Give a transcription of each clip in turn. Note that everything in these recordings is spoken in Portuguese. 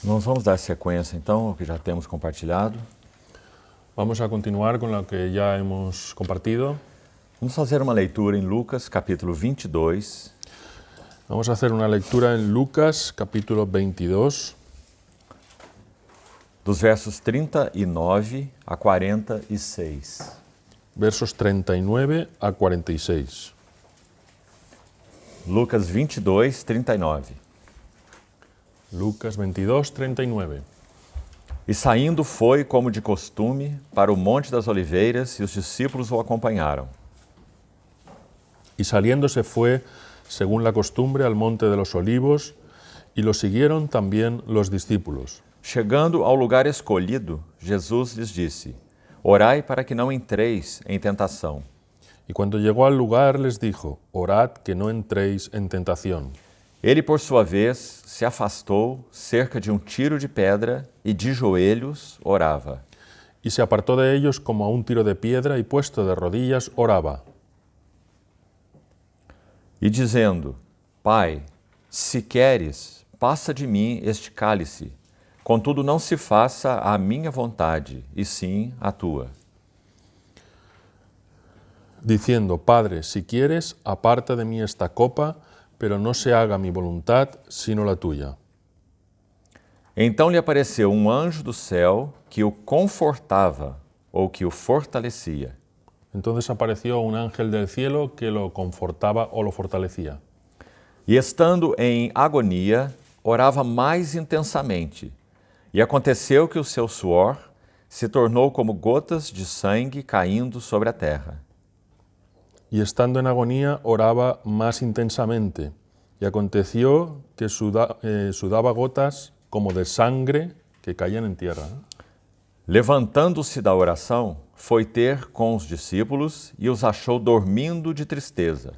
Nós vamos dar sequência, então, ao que já temos compartilhado. Vamos a continuar con lo que ya hemos compartido. Vamos fazer uma leitura em Lucas, capítulo 22, Vamos a hacer una lectura en Lucas, capítulo 22, dos versos 39 a 46. versos 39 a 46. Lucas 22, 39. Lucas 22, 39. E saindo foi, como de costume, para o Monte das Oliveiras, e os discípulos o acompanharam. Y saliendo se fue, según la costumbre, al monte de los olivos, y lo siguieron también los discípulos. Chegando ao lugar escolhido, Jesus lhes disse: Orai para que não entreis em tentação. Y cuando llegó al lugar les dijo, orad que no entréis en tentación. Ele, por sua vez, se afastou cerca de um tiro de pedra e de joelhos orava. Y se apartó de ellos como a un tiro de piedra y puesto de rodillas oraba. E dizendo: Pai, se queres, passa de mim este cálice. Contudo, não se faça a minha vontade, e sim a tua. Diciendo, Padre, si quieres, aparta de mí esta copa, pero no se haga mi voluntad, sino la tuya. Então lhe apareceu um anjo do céu que o confortava, ou que o fortalecia. Entonces apareció un ángel del cielo que lo confortaba o lo fortalecía. E estando em agonia, orava mais intensamente. E aconteceu que o seu suor se tornou como gotas de sangue caindo sobre a terra. Y estando en agonía, oraba más intensamente. Y aconteció que sudaba gotas como de sangre que caían en tierra. Levantando-se da oração, foi ter com os discípulos e os achou dormindo de tristeza.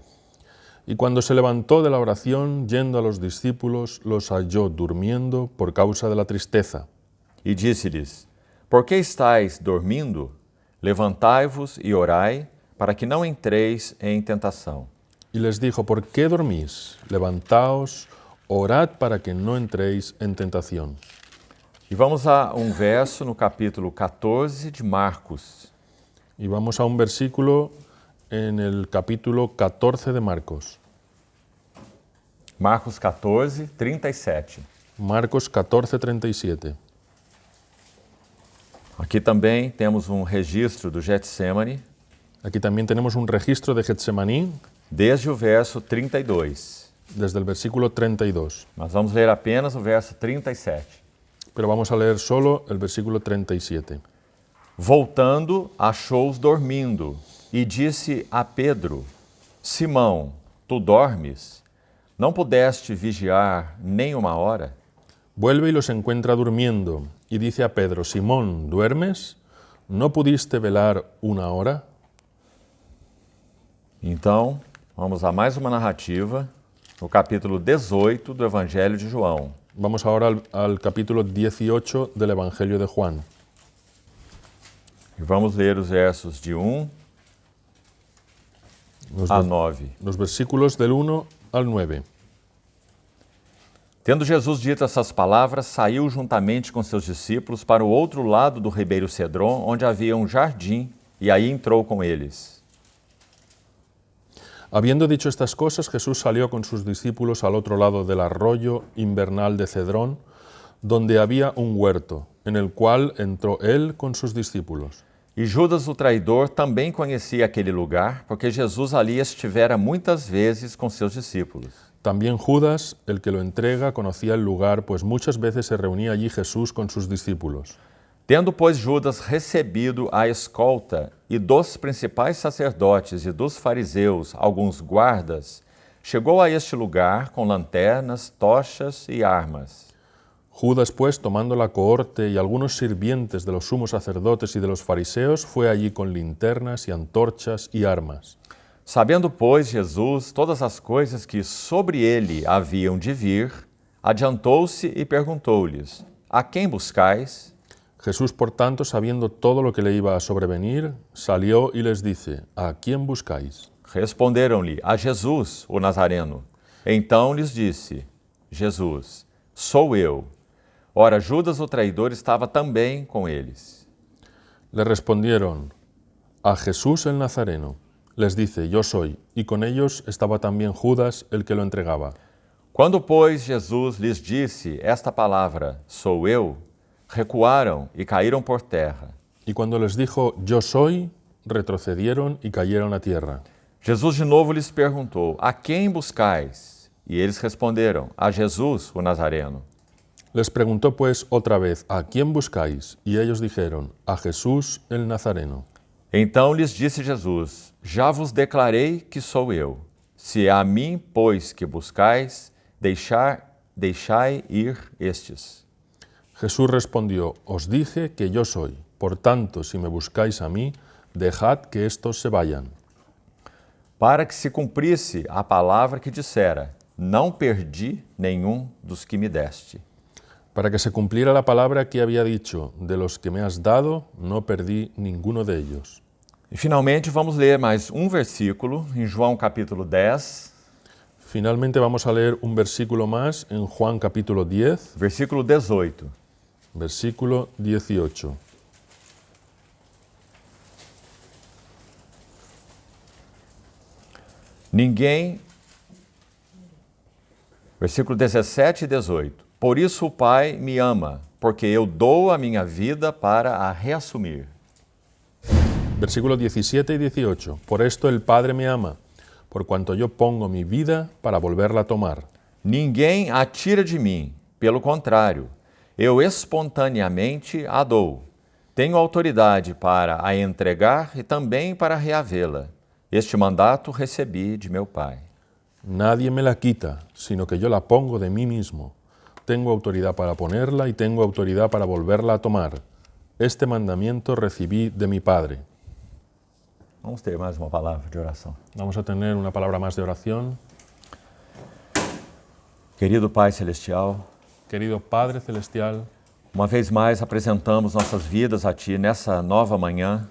Y cuando se levantó de la oración, yendo a los discípulos, los halló durmiendo por causa de la tristeza. E disse-lhes: Por que estáis dormindo? Levantai-vos e orai, para que não entreis em tentação. Y les dijo, ¿por qué dormís? Levantaos, orad para que no entréis en tentación. E vamos a um verso no capítulo 14 de Marcos. Y vamos a un versículo en el capítulo 14 de Marcos. Marcos 14, 37. Marcos 14, 37. Aqui também temos um registro do Getsemane, Aquí también tenemos un registro de Getsemaní desde o verso 32. desde el versículo 32. Mas vamos ler apenas o verso 37. Pero vamos a leer solo el versículo 37. Voltando, achou-os dormindo, e disse a Pedro: Simão, tu dormes? Não pudeste vigiar nem uma hora? Vuelve y los encuentra durmiendo, y dice a Pedro, Simón, ¿duermes? ¿No pudiste velar una hora? Então, vamos a mais uma narrativa, no capítulo 18 do Evangelho de João. Vamos ahora al capítulo 18 del Evangelio de Juan. E vamos ler os versos de 1 a 9. Los versículos del 1 al 9. Tendo Jesus dito essas palavras, saiu juntamente com seus discípulos para o outro lado do ribeiro Cedron, onde havia um jardim, e aí entrou com eles. Habiendo dicho estas cosas, Jesús salió con sus discípulos al otro lado del arroyo invernal de Cedrón, donde había un huerto, en el cual entró él con sus discípulos. E Judas, o traidor, também conhecia aquele lugar, porque Jesus ali estivera muitas vezes com seus discípulos. También Judas, el que lo entrega, conocía el lugar, pues muchas veces se reunía allí Jesús con sus discípulos. Tendo, pois, Judas recebido a escolta e dos principais sacerdotes e dos fariseus alguns guardas, chegou a este lugar com lanternas, tochas e armas. Judas, pues, tomando la cohorte y algunos sirvientes de los sumos sacerdotes y de los fariseos, fue allí con linternas y antorchas y armas. Sabendo, pois, Jesus todas as coisas que sobre ele haviam de vir, adiantou-se e perguntou-lhes: A quem buscais? Jesús, por tanto, sabiendo todo lo que le iba a sobrevenir, salió y les dice, ¿a quién buscáis? Responderam-lhe: A Jesus, o Nazareno. Então lhes disse: Jesus, sou eu. Ora, Judas o traidor estava também com eles. Le respondieron, a Jesús el Nazareno. Les dice, yo soy, y con ellos estaba también Judas, el que lo entregaba. Quando, pois, Jesus lhes disse esta palavra, sou eu, recuaram e caíram por terra. Y cuando les dijo, yo soy, retrocedieron y cayeron a tierra. Jesus de novo lhes perguntou, a quem buscais? E eles responderam, a Jesus, o Nazareno. Les preguntó pues otra vez, ¿a quién buscáis? Y ellos dijeron, a Jesús el Nazareno. Então lhes disse Jesus, já vos declarei que sou eu. Se é a mim, pois, que buscais, deixai ir estes. Jesús respondió, os dije que yo soy. Por tanto, si me buscáis a mí, dejad que estos se vayan. Para que se cumprisse a palavra que dissera, não perdi nenhum dos que me deste. Para que se cumpliera la palabra que había dicho, de los que me has dado, no perdí ninguno de ellos. E finalmente vamos ler mais um versículo em João capítulo 10, Finalmente vamos a leer un versículo más en Juan capítulo 10, versículo 18. versículo 18. Versículo 17 e 18. Por isso o Pai me ama, porque eu dou a minha vida para a reassumir. Versículos 17 y 18. Por esto el Padre me ama, por cuanto yo pongo mi vida para volverla a tomar. Ninguém a tira de mim, pelo contrário, eu espontaneamente a dou. Tenho autoridade para a entregar e também para reavê-la. Este mandato recebi de meu Pai. Nadie me la quita, sino que yo la pongo de mí mismo. Tengo autoridad para ponerla y tengo autoridad para volverla a tomar. Este mandamiento recibí de mi Padre. Vamos ter mais uma palavra de oração. Vamos a tener una palabra más de oración. Querido Pai Celestial, Querido Padre Celestial, uma vez mais apresentamos nossas vidas a Ti nessa nova manhã.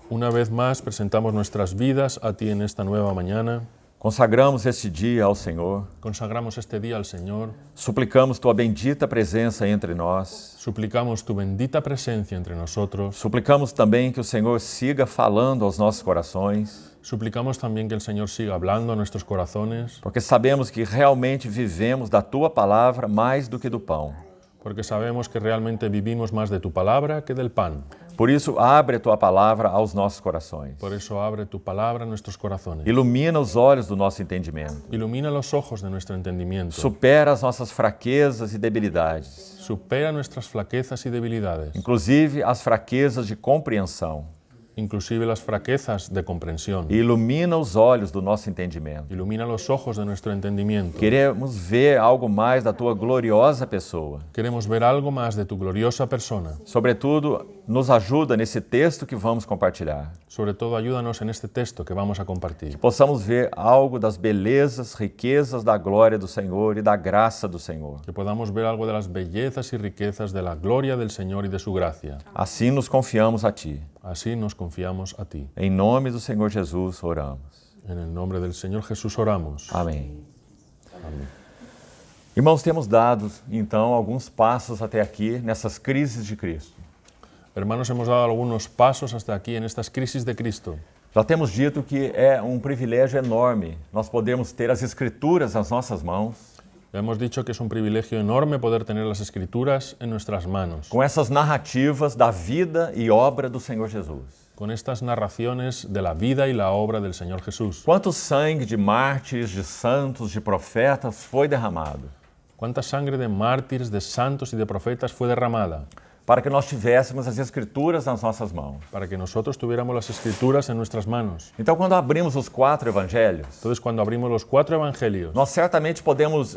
una vez más presentamos nuestras vidas a ti en esta nueva mañana. Consagramos este dia ao Senhor. Consagramos este día al Señor. Suplicamos Tua bendita presença entre nós. Suplicamos tu bendita presencia entre nosotros. Suplicamos também que o Senhor siga falando aos nossos corações, Suplicamos también que el Señor siga hablando a nuestros corazones, porque sabemos que realmente vivemos da Tua palavra mais do que do pão. porque sabemos que realmente vivimos más de tu palabra que del pan. Por isso, abre a Tua palavra aos nossos corações. Por eso abre tu palabra a nuestros corazones. Ilumina os olhos do nosso entendimento. Ilumina los ojos de nuestro entendimiento. Supera as nossas fraquezas e debilidades, Supera nuestras flaquezas y debilidades, inclusive as fraquezas de compreensão. inclusive las fraquezas de comprensión. E ilumina os olhos do nosso entendimento. Ilumina los ojos de nuestro entendimiento. Queremos ver algo mais da Tua gloriosa pessoa. Queremos ver algo más de tu gloriosa persona. Sobretudo, nos ajuda nesse texto que vamos compartilhar. Sobre todo, ayúdanos en este texto que vamos a compartir. Possamos ver algo das belezas, riquezas da glória do Senhor e da graça do Senhor. Que podamos ver algo de las bellezas y riquezas de la gloria del Señor y de su gracia. Assim nos confiamos a Ti. Así nos confiamos a ti. Em nome do Senhor Jesus, oramos. En el nombre del Señor Jesús oramos. Amém. Irmãos, temos dado, então, alguns passos até aqui nessas crises de Cristo. Hermanos, hemos dado algunos pasos hasta aquí en estas crisis de Cristo. Já temos dito que é um privilégio enorme nós podermos ter as Escrituras nas nossas mãos, Ya hemos dicho que es un privilegio enorme poder tener las Escrituras en nuestras manos, com essas narrativas da vida e obra do Senhor Jesus. con estas narraciones de la vida y la obra del Señor Jesús. Quanto sangue de mártires, de santos, de profetas foi derramado Cuánta sangre de mártires, de santos y de profetas fue derramada para que nós tivéssemos as Escrituras nas nossas mãos. para que nosotros tuviéramos las Escrituras en nuestras manos. Então, quando abrimos os 4 evangelhos, Entonces, cuando abrimos los 4 evangelios, nós certamente podemos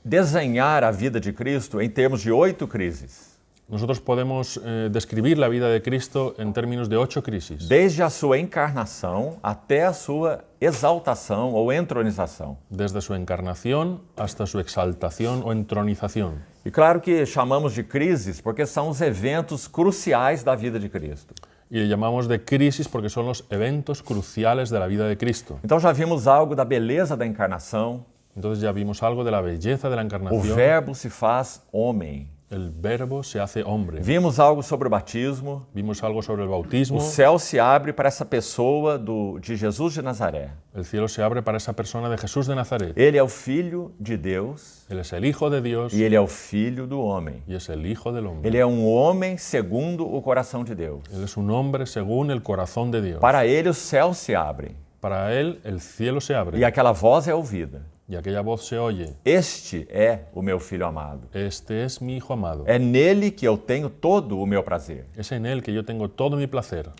desenhar a vida de Cristo em termos de 8 crises. nosotros podemos describir la vida de Cristo en términos de 8 crisis. Desde a sua encarnação até a sua exaltação ou entronização. Desde su encarnación hasta su exaltación o entronización. E claro que chamamos de crises porque são os eventos cruciais da vida de Cristo. Y le llamamos de crisis porque son los eventos cruciales de la vida de Cristo. Então já vimos algo da beleza da encarnação, Entonces ya vimos algo de la belleza de la O encarnación. Verbo se faz homem. El verbo se hace hombre. Vimos algo sobre o batismo. Vimos algo sobre el O bautismo. céu se abre para essa pessoa de Jesus de Nazaré. El cielo se abre para esa persona de Jesús de Nazaret. Ele é o Filho de Deus Él es el Hijo de Dios e ele é o Filho do homem. y es el Hijo del hombre. Ele é um homem segundo o coração de Deus. Él es un hombre según el corazón de Dios. Para ele o céu se abre Para él el cielo se abre e aquela voz é ouvida. y aquella voz se oye. Este é o meu Filho amado. Este es mi Hijo amado. É nele que eu tenho todo o meu prazer. Es en él que yo tengo todo mi placer.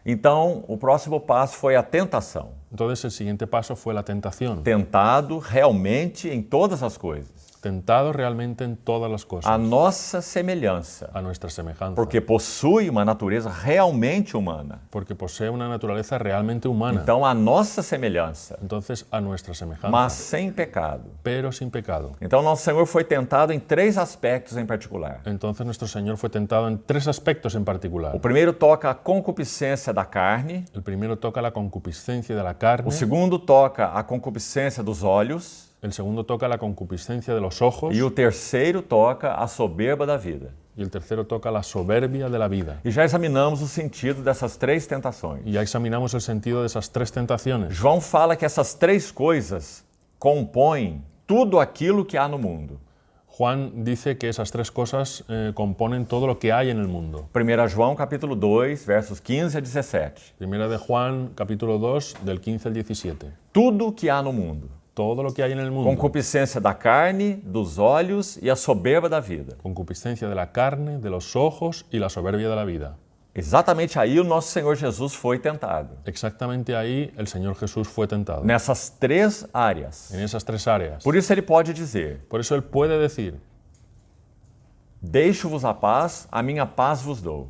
Então, o próximo passo foi a tentação. Entonces el siguiente paso fue la tentación. Tentado realmente em todas as coisas. Tentado realmente en todas las A cosas, nossa semelhança. a nuestra semejanza. Porque possui uma natureza realmente humana. Porque posee una naturaleza realmente humana. Então, a nossa semelhança, Entonces a nuestra semejanza, mas sem pecado. pero sin pecado. Então, nosso Senhor foi tentado em 3 aspectos em particular. Entonces nuestro Señor fue tentado en 3 aspectos en particular. O primeiro toca a concupiscência da carne. El primero toca la concupiscencia de la carne. O segundo toca a concupiscência dos olhos. El segundo toca la concupiscencia de los ojos. E o terceiro toca a soberba da vida. Y el tercero toca la soberbia de la vida. E já examinamos o sentido dessas 3 tentações. Y ya examinamos el sentido de esas 3 tentaciones. João fala que essas 3 coisas compõem tudo aquilo que há no mundo. Juan dice que esas 3 cosas componen todo lo que hay en el mundo. 1 João capítulo 2, versos 15 a 17. Primera de Juan, capítulo 2, del 15 al 17. Tudo que há no mundo. Todo lo que hay en el mundo. Concupiscência da carne, dos olhos e a soberba da vida. Concupiscencia de la carne, de los ojos y la soberbia de la vida. Exatamente aí o nosso Senhor Jesus foi tentado. Exactamente ahí el Señor Jesús fue tentado. Nessas 3 áreas. En esas 3 áreas. Por isso ele pode dizer: Por eso Él puede decir, deixo-vos a minha paz vos dou.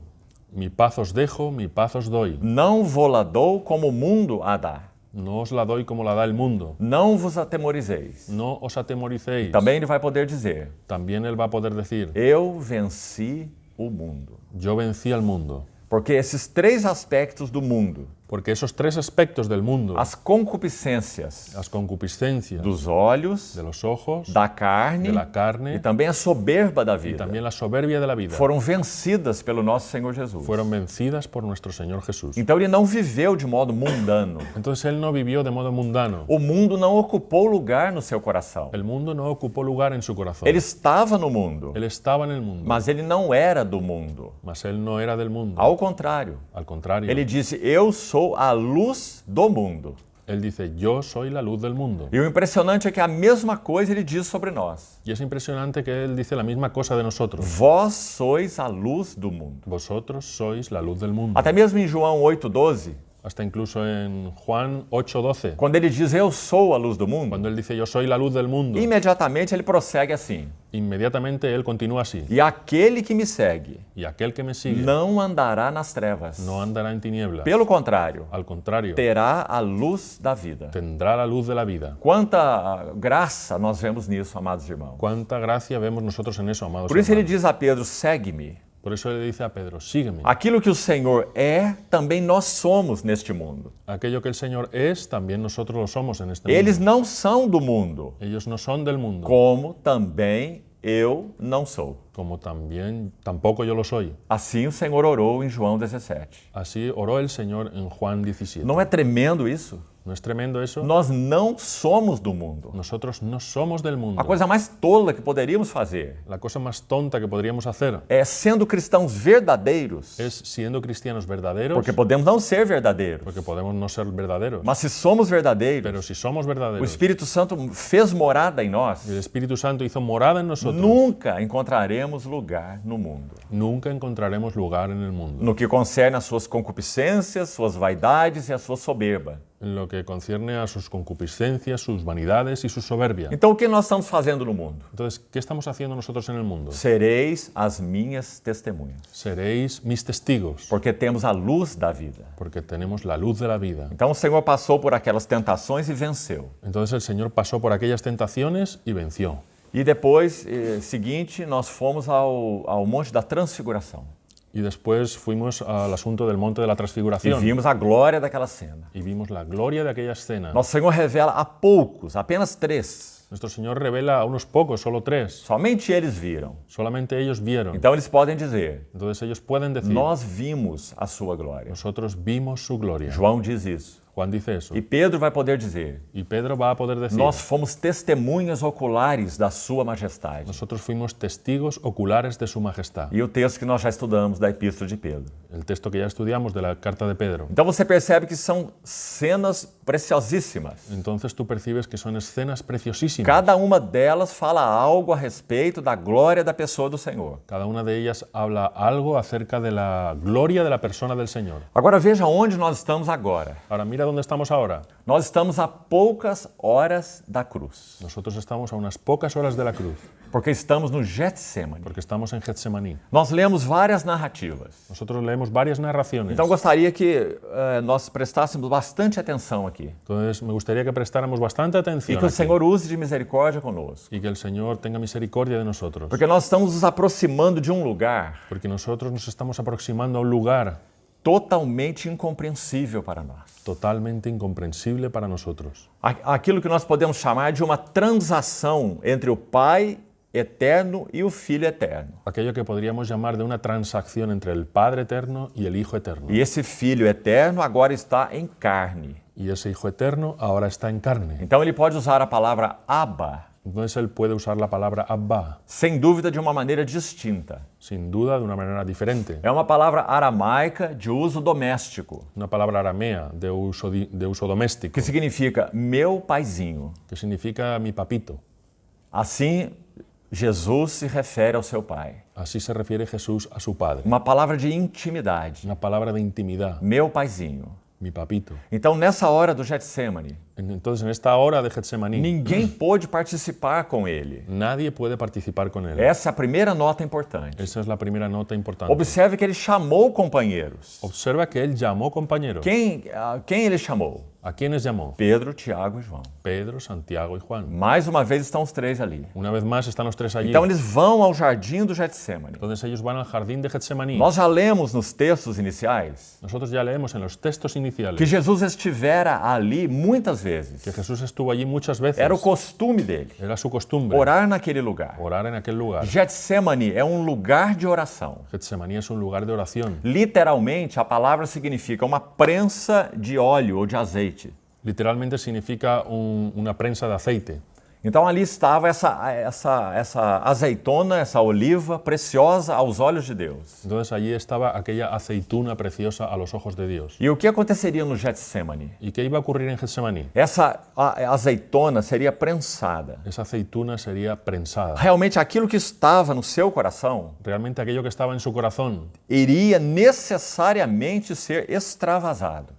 mi paz os dejo, mi paz os doy. Não vou-la dou como o mundo a dá. No os la doy como la da el mundo. Não vos atemorizeis. No os atemoricéis. Também ele vai poder dizer: También Él va a poder decir, eu venci o mundo. yo vencí al mundo. Porque esses 3 aspectos do mundo, Porque esos 3 aspectos del mundo, as concupiscências las concupiscencias dos olhos, de los ojos, da carne de la e carne também a soberba da y vida, también la soberbia de la vida, foram vencidas pelo nosso Senhor Jesus. fueron vencidas por nuestro Señor Jesús. Então ele não viveu de modo mundano. Entonces Él no vivió de modo mundano. O mundo não ocupou lugar no seu coração. El mundo no ocupó lugar en su corazón. Ele estava no mundo, Él estaba en el mundo, mas ele não era do mundo. mas Él no era del mundo. Ao contrário, Al contrario, ele disse: eu sou a luz do mundo. Él dice, yo soy la luz del mundo. E o impressionante é que a mesma coisa ele diz sobre nós. Y es impresionante que Él dice la misma cosa de nosotros. Vós sois a luz do mundo. Vosotros sois la luz del mundo. Até mesmo em João 8,12, Hasta incluso en Juan 8:12, quando ele diz eu sou a luz do mundo, cuando Él dice, yo soy la luz del mundo, imediatamente ele prossegue assim: inmediatamente Él continúa así. e aquele que me segue Y aquel que me sigue não andará nas trevas. no andará en tinieblas. Pelo contrário, Al contrario, terá a luz da vida. tendrá la luz de la vida. Quanta graça nós vemos nisso, amados irmãos. Cuánta gracia vemos nosotros en eso, amados Por isso ele hermanos. diz a Pedro: segue-me. Por eso Él le dice a Pedro, sígueme. Aquilo que o Senhor é, também nós somos neste mundo. Aquello que el Señor es, también nosotros lo somos en este mundo. Eles não são do mundo, Ellos no son del mundo, como também eu não sou. como también tampoco yo lo soy. Assim o Senhor orou em João 17. Así oró el Señor en Juan 17. Não é tremendo isso? ¿No es tremendo eso? Nós não somos do mundo. Nosotros no somos del mundo. A coisa mais tola que poderíamos fazer La cosa más tonta que podríamos hacer é, sendo cristãos verdadeiros, es siendo cristianos verdaderos, porque podemos não ser verdadeiros, porque podemos no ser verdaderos, mas se somos verdadeiros, pero si somos o verdaderos, Espírito Santo fez morada em nós, el Espíritu Santo hizo morada en nosotros, nunca encontraremos lugar no mundo. nunca encontraremos lugar en el mundo. No que concerne às suas concupiscências, suas vaidades e a sua soberba. En lo que concierne a sus concupiscencias, sus vanidades y su soberbia. Então, o que nós estamos fazendo no mundo? Entonces, ¿qué estamos haciendo nosotros en el mundo? Sereis as minhas testemunhas, Seréis mis testigos, porque temos a luz da vida. porque tenemos la luz de la vida. Então, o Senhor passou por aquelas tentações e venceu. Entonces el Señor pasó por aquellas tentaciones y venció. E depois, seguinte, nós fomos ao Monte da Transfiguração. Y después fuimos al asunto del monte de la E transfiguración vimos a glória daquela cena. y vimos la gloria de aquella escena. Nosso Senhor revela a poucos, apenas 3, Nuestro Señor revela a unos pocos, solo 3. Somente eles viram. Solamente ellos vieron. Então eles podem dizer: Entonces ellos pueden decir, nós vimos a sua glória. nosotros vimos su gloria. João diz isso. Juan dice eso. E Pedro vai poder dizer: Y Pedro va a poder decir, nós fomos testemunhas oculares da sua majestade. nosotros fuimos testigos oculares de su majestad. E o texto que nós já estudamos da Epístola de Pedro. El texto que ya estudiamos de la carta de Pedro. Então você percebe que são cenas preciosíssimas. Entonces tú percibes que son escenas preciosísimas. Cada uma delas fala algo a respeito da glória da pessoa do Senhor. Cada una de ellas habla algo acerca de la gloria de la persona del Señor. Agora veja onde nós estamos agora. Ahora mira dónde estamos ahora. Nós estamos a poucas horas da cruz, Nosotros estamos a unas pocas horas de la cruz, porque estamos no Getsemane. porque estamos en Getsemaní. Nós lemos várias narrativas. Nosotros leemos varias narraciones. Então gostaria que nós prestássemos bastante atenção aqui. Entonces me gustaría que prestáramos bastante E atención que o aquí, Senhor use de misericórdia conosco. y que el Señor tenga misericordia de nosotros, Porque nós estamos nos aproximando de um lugar porque nosotros nos estamos aproximando a un lugar totalmente incompreensível para nós. totalmente incomprensible para nosotros. Aquilo que nós podemos chamar de uma transação entre o Pai eterno e o Filho eterno. Aquello que podríamos llamar de una transacción entre el Padre eterno y el Hijo eterno. E esse Filho eterno agora está em carne. Y ese Hijo eterno ahora está en carne. Então ele pode usar a palavra Abba, Entonces él puede usar la palabra Abba, sem dúvida de uma maneira distinta. sin duda de una manera diferente. É uma palavra aramaica de uso doméstico, Una palabra aramea de uso doméstico, que significa meu paizinho. que significa mi papito. Assim, Jesus se refere ao seu Pai. Así se refiere Jesús a su Padre. Uma palavra de intimidade, Una palabra de intimidad, meu paizinho. mi papito. Então, nessa hora do Getsemane, Entonces en esta hora de Getsemaní, ninguém pôde participar com ele. nadie puede participar con él. Essa é a primeira nota importante. Esa es la primera nota importante. Observe que ele chamou companheiros. Observa que él llamó compañeros. Quem ele chamou? ¿A quiénes llamó? Pedro, Tiago e João. Pedro, Santiago y Juan. Mais uma vez estão os três ali. Una vez más están los 3 allí. Então eles vão ao jardim do Getsemane. Entonces ellos van al jardín de Getsemaní. Nós já lemos nos textos iniciais Nosotros ya leemos en los textos iniciales que Jesus estivera ali muitas vezes. que Jesús estuvo allí muchas veces. Era o costume dele, Era su costumbre orar naquele lugar. orar en aquel lugar. Getsemane é um lugar de oração. Getsemaní es un lugar de oración. Literalmente, a palavra significa uma prensa de óleo ou de azeite. Literalmente significa una prensa de aceite. Então ali estava essa azeitona, essa oliva preciosa aos olhos de Deus. Entonces allí estaba aquella aceituna preciosa a los ojos de Dios. E o que aconteceria no Getsemane? ¿Y qué iba a ocurrir en Getsemaní? Essa azeitona seria prensada. Esa aceituna sería prensada. Realmente aquilo que estava no seu coração Realmente aquello que estaba en su corazón iria necessariamente ser extravasado.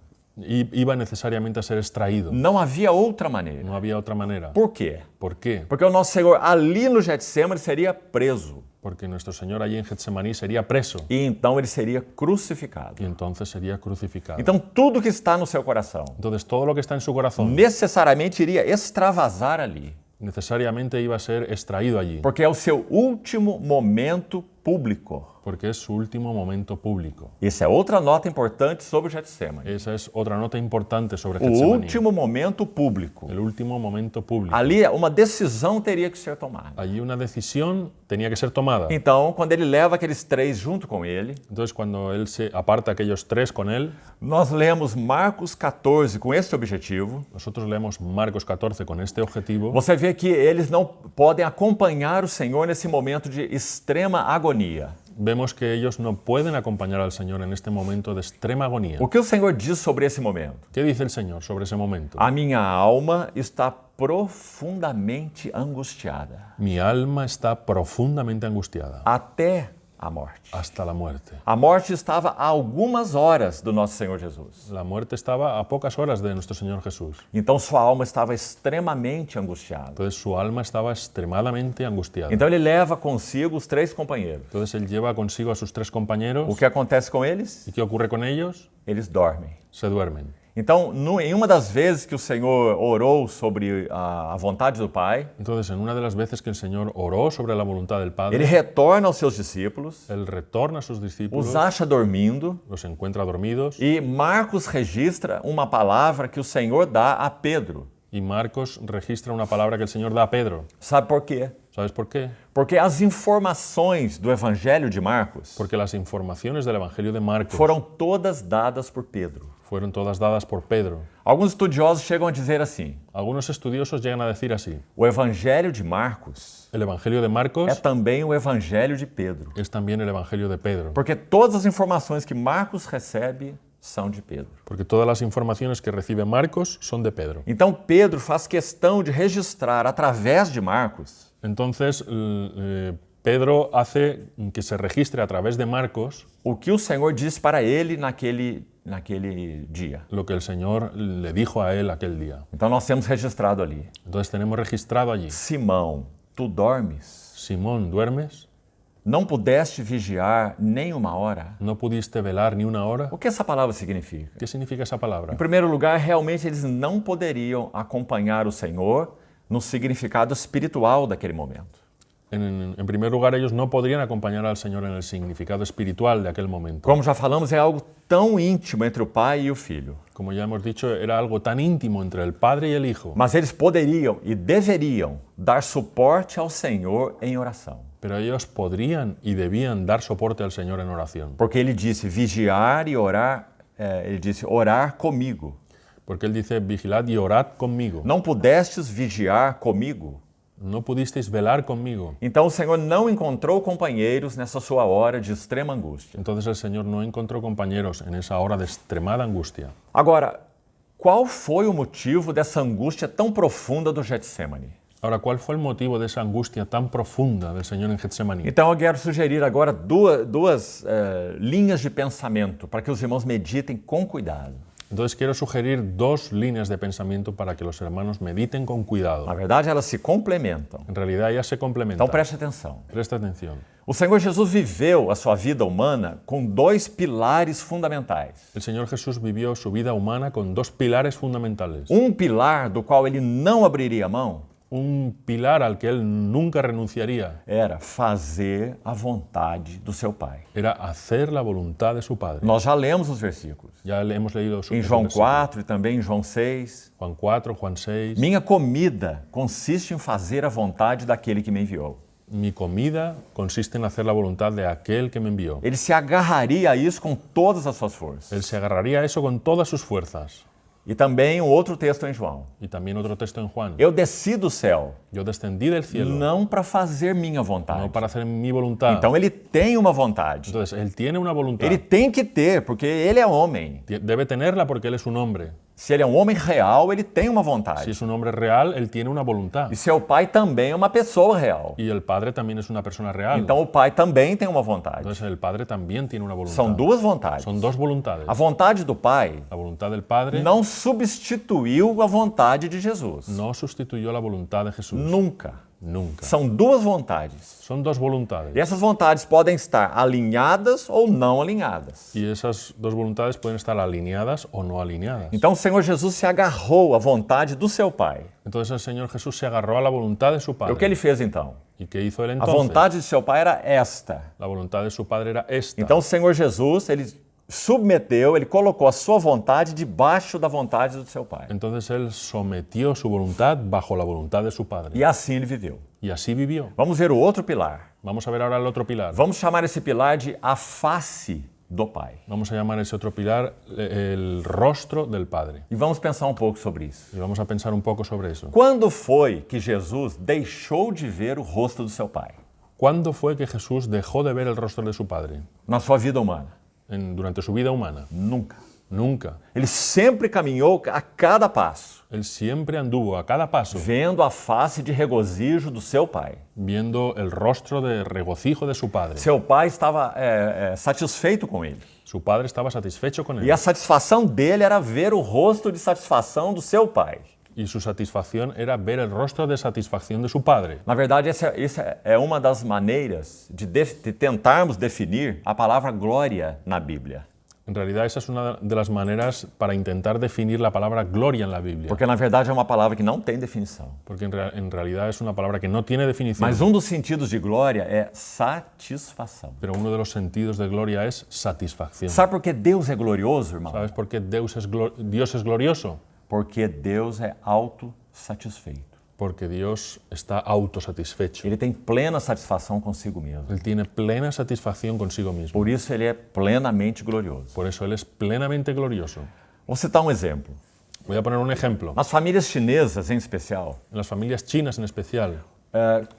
iba necesariamente a ser extraído. Não havia outra maneira. No había otra manera. Por quê? ¿Por qué? Porque o nosso Senhor ali no Getsemane seria preso Porque nuestro Señor allí en Getsemaní sería preso e então ele seria crucificado. y entonces sería crucificado. Então tudo que está no seu coração Entonces todo lo que está en su corazón necessariamente iria extravasar ali, necesariamente iba a ser extraído allí, porque é o seu último momento público. porque es su último momento público. Essa é outra nota importante sobre o Getsemane. Esa es otra nota importante sobre O Getsemaní. último momento público. El último momento público. Ali uma decisão teria que ser tomada. Allí una decisión tenía que ser tomada. Então, quando ele leva aqueles três junto com ele, Entonces cuando él se aparta aquellos 3 con él, nós lemos Marcos 14 com esse objetivo. nosotros leemos Marcos 14 con este objetivo. Você vê que eles não podem acompanhar o Senhor nesse momento de extrema agonia. Vemos que ellos no pueden acompañar al Señor en este momento de extrema agonía. O que o Senhor diz sobre esse momento? ¿Qué dice el Señor sobre ese momento? A minha alma está profundamente angustiada, Mi alma está profundamente angustiada até a morte. hasta la muerte. A morte estava a algumas horas do nosso Senhor Jesus. La muerte estaba a pocas horas de nuestro Señor Jesús. Então sua alma estava extremamente angustiada. Entonces su alma estaba extremadamente angustiada. Então ele leva consigo os três companheiros. Entonces él lleva consigo a sus 3 compañeros. O que acontece com eles? ¿Y qué ocurre con ellos? Eles dormem. Se duermen. Então, em uma das vezes que o Senhor orou sobre a vontade do Pai, Entonces, en una de las veces que el Señor oró sobre la voluntad del ele Padre, retorna aos seus discípulos, él retorna a sus discípulos, os acha dormindo, los encuentra dormidos, e Marcos registra uma palavra que o Senhor dá a Pedro. Y Marcos registra una palabra que el Señor da a Pedro. Sabe por quê? ¿Sabes por qué? Porque as informações do Evangelho de Marcos Porque las informaciones del Evangelio de Marcos foram todas dadas por Pedro. fueron todas dadas por Pedro. Alguns estudiosos chegam a dizer assim: Algunos estudiosos llegan a decir así: o Evangelho de Marcos el Evangelio de é Marcos também o Evangelho de Pedro. es también el Evangelio de Pedro. Porque todas as informações que Marcos recebe são de Pedro. Porque todas las informaciones que recibe Marcos son de Pedro. Então Pedro faz questão de registrar através de Marcos Entonces, Pedro hace que se registre a través de Marcos o que o Senhor disse para ele naquele dia. lo que el Señor le dijo a él aquel día. Então nós temos registrado ali: Entonces tenemos registrado allí: Simão, tu dormes? Simón, ¿duermes? Não pudeste vigiar nem uma hora? ¿No pudiste velar ni una hora? O que essa palavra significa? ¿Qué significa esa palabra? Em primeiro lugar, realmente eles não poderiam acompanhar o Senhor no significado espiritual daquele momento. En primer lugar, ellos no podrían acompañar al Señor en el significado espiritual de aquel momento. Como já falamos, é algo tão íntimo entre o pai e o filho. Como ya hemos dicho, era algo tan íntimo entre el Padre y el Hijo. Mas eles poderiam e deveriam dar suporte ao Senhor em oração. Pero ellos podrían y debían dar soporte al Señor en oración. Porque ele disse vigiar e orar, ele disse orar comigo. Porque Él dice, vigilad y orad conmigo. Não pudestes vigiar comigo? No pudisteis velar conmigo. Então o Senhor não encontrou companheiros nessa sua hora de extrema angústia. Entonces el Señor no encontró compañeros en esa hora de extremada angustia. Agora, qual foi o motivo dessa angústia tão profunda do Getsemane? Ahora, ¿cuál fue el motivo de esa angustia tan profunda del Señor en Getsemaní? Então eu quero sugerir agora duas linhas de pensamento para que os irmãos meditem com cuidado. Entonces quiero sugerir dos líneas de pensamiento para que los hermanos mediten con cuidado. Na verdade, elas se complementam. En realidad ellas se complementan. Então preste atenção. Presta atención. O Senhor Jesus viveu a sua vida humana com dois pilares fundamentais. El Señor Jesús vivió su vida humana con dos pilares fundamentales. Um pilar do qual ele não abriria mão Un pilar al que Él nunca renunciaría era fazer a vontade do seu Pai. era hacer la voluntad de su Padre. Nós já lemos os versículos. Ya hemos leído Em João 4 e também em João 6. Juan 4, Juan 6. Minha comida consiste em fazer a vontade daquele que me enviou. Mi comida consiste en hacer la voluntad de aquel que me envió. Ele se agarraria a isso com todas as suas forças. Él se agarraría a eso con todas sus fuerzas. E também um outro texto em João. Y también otro texto en Juan. Eu desci do céu, Yo descendí del cielo, não para fazer minha vontade. no para hacer mi voluntad. Então ele tem uma vontade. Entonces, Él tiene una voluntad. Ele tem que ter, porque ele é homem. Debe tenerla porque Él es un hombre. Se ele é um homem real, ele tem uma Si vontade. es un hombre real, Él tiene una voluntad. E seu pai também é uma pessoa real. Y el Padre también es una persona real. Então o pai também tem uma vontade. Entonces el Padre también tiene una voluntad. São duas vontades. Son dos voluntades. A vontade do pai La voluntad del Padre não substituiu a vontade de Jesus. no sustituyó la voluntad de Jesús. Nunca. Nunca. São duas vontades. Son dos voluntades. E essas vontades podem estar alinhadas ou não alinhadas. Y esas dos voluntades pueden estar alineadas o no alineadas. Então o Senhor Jesus se agarrou à vontade do seu pai. Entonces el Señor Jesús se agarró a la voluntad de su E o que Padre. ele fez então? ¿Y qué hizo él A entonces? vontade de seu pai era esta. La voluntad de su Padre era esta. Então o Senhor Jesus, ele submeteu, ele colocou a sua vontade debaixo da vontade do seu pai. Entonces él sometió su voluntad bajo la voluntad de su Padre. E assim ele viveu. Y así vivió. Vamos ver o outro pilar. Vamos a ver ahora el otro pilar. Vamos chamar esse pilar de a face do pai. Vamos a llamar ese otro pilar el rostro del Padre. E vamos pensar um pouco sobre isso. Y vamos a pensar un poco sobre eso. Quando foi que Jesus deixou de ver o rosto do seu pai? ¿Cuándo fue que Jesús dejó de ver el rostro de su Padre? Na sua vida humana? Durante su vida humana. Nunca. Nunca. Ele sempre caminhou a cada passo, Él siempre anduvo a cada paso vendo a face de regozijo do seu pai. viendo el rostro de regocijo de su Padre. Seu pai estava satisfeito com ele. Su Padre estaba satisfecho con E él. a satisfação dele era ver o rosto de satisfação do seu pai. Y su satisfacción era ver el rostro de satisfacción de su Padre. Na verdade, essa é uma das maneiras de tentarmos definir a palavra glória na Bíblia. En realidad esa es una de las maneras para intentar definir la palabra gloria en la Biblia. Porque, na verdade, é uma palavra que não tem definição. Porque en realidad es una palabra que no tiene definición. Mas dos sentidos de glória é satisfação. Pero uno de los sentidos de gloria es satisfacción. Sabe por que Deus é glorioso, irmão? ¿Sabes por qué Dios es glorioso? Porque Deus é autossatisfeito. porque Dios está autosatisfecho. Ele tem plena satisfação consigo mesmo. Él tiene plena satisfacción consigo mismo. Por isso ele é plenamente glorioso. Por eso Él es plenamente glorioso. Vou citar um exemplo. Voy a poner un ejemplo. Nas famílias chinesas, em especial, En las familias chinas en especial,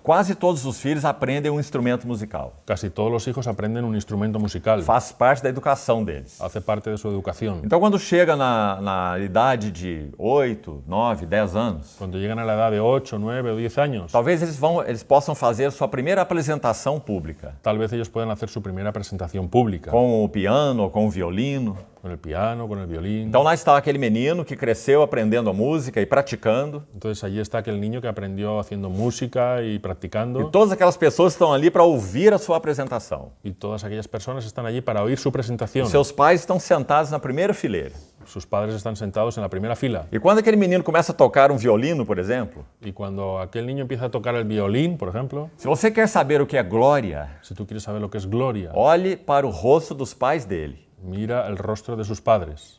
quase todos os filhos aprendem um instrumento musical. casi todos los hijos aprenden un instrumento musical. Faz parte da educação deles. Hace parte de su educación. Então, quando chega na idade de 8, 9, 10 anos, Cuando llegan a la edad de 8, 9 o 10 años, talvez eles possam fazer a sua primeira apresentação pública, tal vez ellos puedan hacer su primera presentación pública, com o piano ou com o violino. con el piano, con el violín. Então lá está aquele menino que cresceu aprendendo a música e praticando. Entonces allí está aquel niño que aprendió haciendo música y E practicando, todas aquelas pessoas estão ali para ouvir a sua apresentação. y todas aquellas personas están allí para oír su presentación. Seus pais estão sentados na primeira fileira. Sus padres están sentados en la primera fila. E quando aquele menino começa a tocar um violino, por exemplo, Y cuando aquel niño empieza a tocar el violín, por ejemplo, se você quer saber o que é glória, si tú quieres saber lo que es gloria, olhe para o rosto dos pais dele. mira el rostro de sus padres.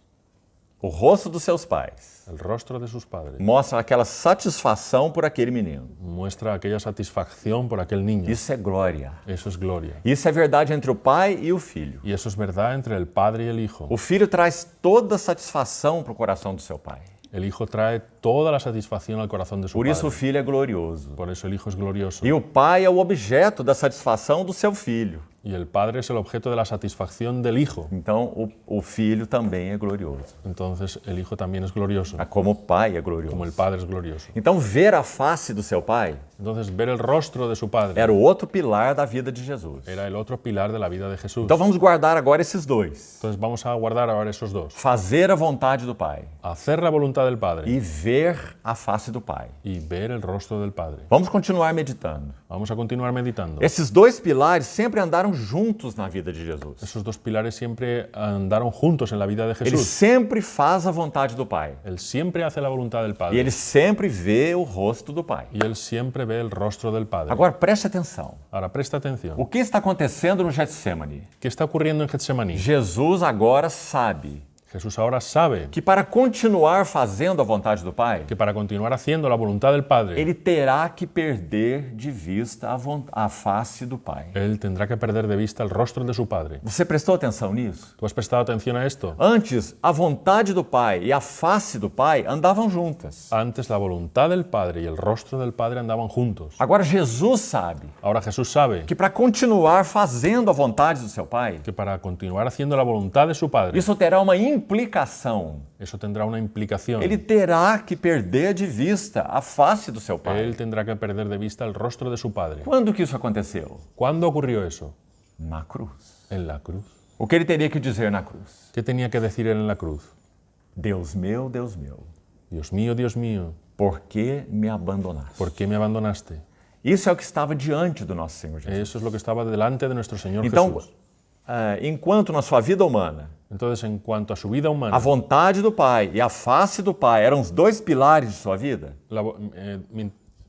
O rosto dos seus pais El rostro de sus padres mostra aquela satisfação por aquele menino. muestra aquella satisfacción por aquel niño. Isso é glória. Eso es gloria. Isso é verdade entre o pai e o filho. Y eso es verdad entre el padre y el hijo. O filho traz toda a satisfação para o coração do seu pai. El hijo trae toda la satisfacción al corazón de su Por isso o padre. filho é glorioso. Por eso el hijo es glorioso. E o pai é o objeto da satisfação do seu filho. Y el padre es el objeto de la satisfacción del hijo. Então o filho também é glorioso. Entonces el hijo también es glorioso, Como o pai é como glorioso. el padre es glorioso. Então ver a face do seu pai Entonces ver el rostro de su padre era o outro pilar da vida de Jesus. era el otro pilar de la vida de Jesús. Então vamos guardar agora esses dois. Entonces vamos a guardar ahora esos dos. Fazer a vontade do pai Hacer la voluntad del Padre e ver a face do pai. y ver el rostro del Padre. Vamos continuar meditando. Vamos a continuar meditando. Esses dois pilares sempre andaram juntos na vida de Jesus. Esos dos pilares siempre andaron juntos en la vida de Ele Jesús. sempre faz a vontade do pai. Él siempre hace la voluntad del E Padre ele sempre vê o rosto do pai. y él siempre ve el rostro del Padre. Agora preste atenção. Ahora presta atención. O que está acontecendo no Getsemane? ¿Qué está ocurriendo en Getsemaní? Jesus agora sabe Jesús ahora sabe que para continuar fazendo a vontade do pai, que para continuar haciendo la voluntad del Padre, ele terá que perder de vista a face do pai. él tendrá que perder de vista el rostro de su Padre. Você prestou atenção nisso? ¿Tú has prestado atención a esto? Antes, a vontade do pai e a face do pai andavam juntas. Antes la voluntad del Padre y el rostro del Padre andaban juntos. Agora Jesus sabe Ahora Jesús sabe que para continuar fazendo a vontade do seu pai, que para continuar haciendo la voluntad de su Padre, isso terá uma implicação. eso tendrá una implicación. Ele terá que perder de vista a face do seu pai. Él tendrá que perder de vista el rostro de su Padre. Quando que isso aconteceu? ¿Cuándo ocurrió eso? Na cruz. En la cruz. O que ele teria que dizer na cruz? ¿Qué tenía que decir él en la cruz? Deus meu, Dios mío, por que me abandonaste? ¿por qué me abandonaste? Isso é o que estava diante do nosso Senhor Jesus. Eso es lo que estaba delante de nuestro Señor Então, Jesús. enquanto na sua vida humana, Entonces, en cuanto a su vida a humana, vontade do Pai e a face do Pai eram os dois pilares de sua vida,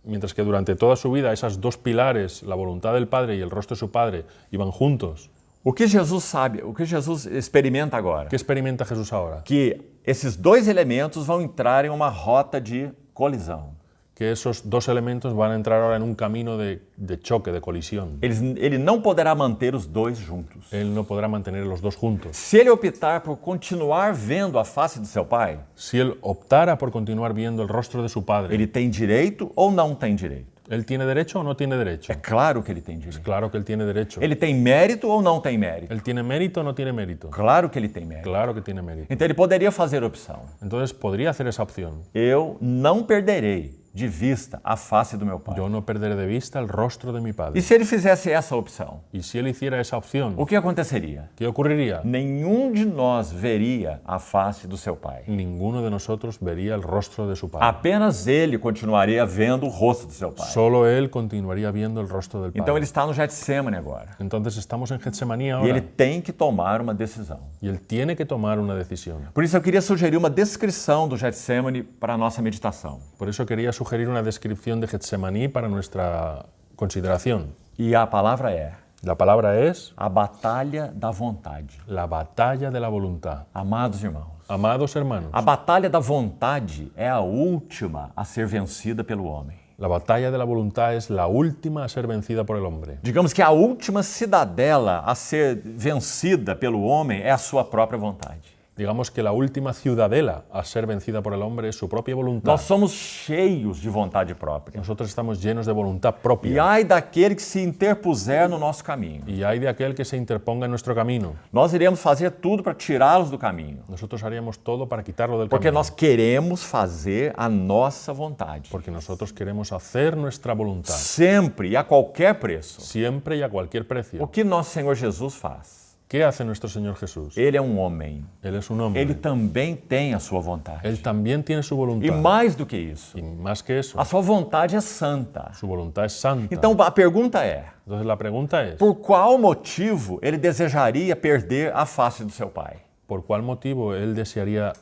mientras que durante toda su vida esas dos pilares, la voluntad del Padre y el rostro de su Padre, iban juntos, o que Jesus sabe, o que Jesus experimenta agora? ¿qué experimenta Jesús ahora? Que esses dois elementos vão entrar em uma rota de colisão. Que esos dos elementos van a entrar ahora en un camino de choque, de colisión. Ele não poderá manter os dois juntos. Él no podrá mantener los dos juntos. Se ele optar por continuar vendo a face do seu pai, Si él optara por continuar viendo el rostro de su Padre, ele tem direito ou não tem direito? ¿él tiene derecho o no tiene derecho? É claro que ele tem direito. Claro que él tiene derecho. Ele tem mérito ou não tem mérito? ¿Él tiene mérito o no tiene mérito? Claro que ele tem mérito. Claro que tiene mérito. Então ele poderia fazer a opção. Entonces podría hacer esa opción. Eu não perderei de vista a face do meu pai. Yo no perderé de vista el rostro de mi E Padre. se ele fizesse essa opção, Y si él hiciera esa opción, o que aconteceria? ¿qué ocurriría? Nenhum de nós veria a face do seu pai. Ninguno de nosotros vería el rostro de su Padre. Apenas ele continuaria vendo o rosto do seu pai. Solo él continuaría viendo el rostro del Então Padre. ele está no Getsemane agora. Entonces estamos en Getsemaní E ele ahora tem que tomar uma decisão. y él tiene que tomar una decisión. Por isso eu queria sugerir uma descrição do Getsemane para a nossa meditação. Por eso quería sugerir una descripción de Getsemaní para nuestra consideración. E a palavra é La palabra es a batalha da vontade. la batalla de la voluntad. Amados irmãos, Amados hermanos, a batalha da vontade é a última a ser vencida pelo homem. la batalla de la voluntad es la última a ser vencida por el hombre. Digamos que a última cidadela a ser vencida pelo homem é a sua própria vontade. Digamos que la última ciudadela a ser vencida por el hombre es su propia voluntad. Nós somos cheios de vontade própria. Nosotros estamos llenos de voluntad E propia. ai daquele que se interpuser no nosso caminho. Y hay de aquel que se interponga en nuestro camino. Nós iremos fazer tudo para tirá-los do caminho. Nosotros haríamos todo para quitarlo del Porque camino. nós queremos fazer a nossa vontade. Porque nosotros queremos hacer nuestra voluntad. Sempre e a qualquer preço. Siempre y a cualquier O precio. que nosso Senhor Jesus faz? ¿Qué hace nuestro Señor Jesús? Ele é um homem. Él es un hombre. Ele também tem a sua vontade. Él también tiene su E voluntad. mais do que isso, Y más que eso, a sua vontade é santa. su voluntad es santa. Então a pergunta é: Entonces la pregunta es, por qual motivo ele desejaria perder a face do seu pai? ¿por cuál motivo él desearía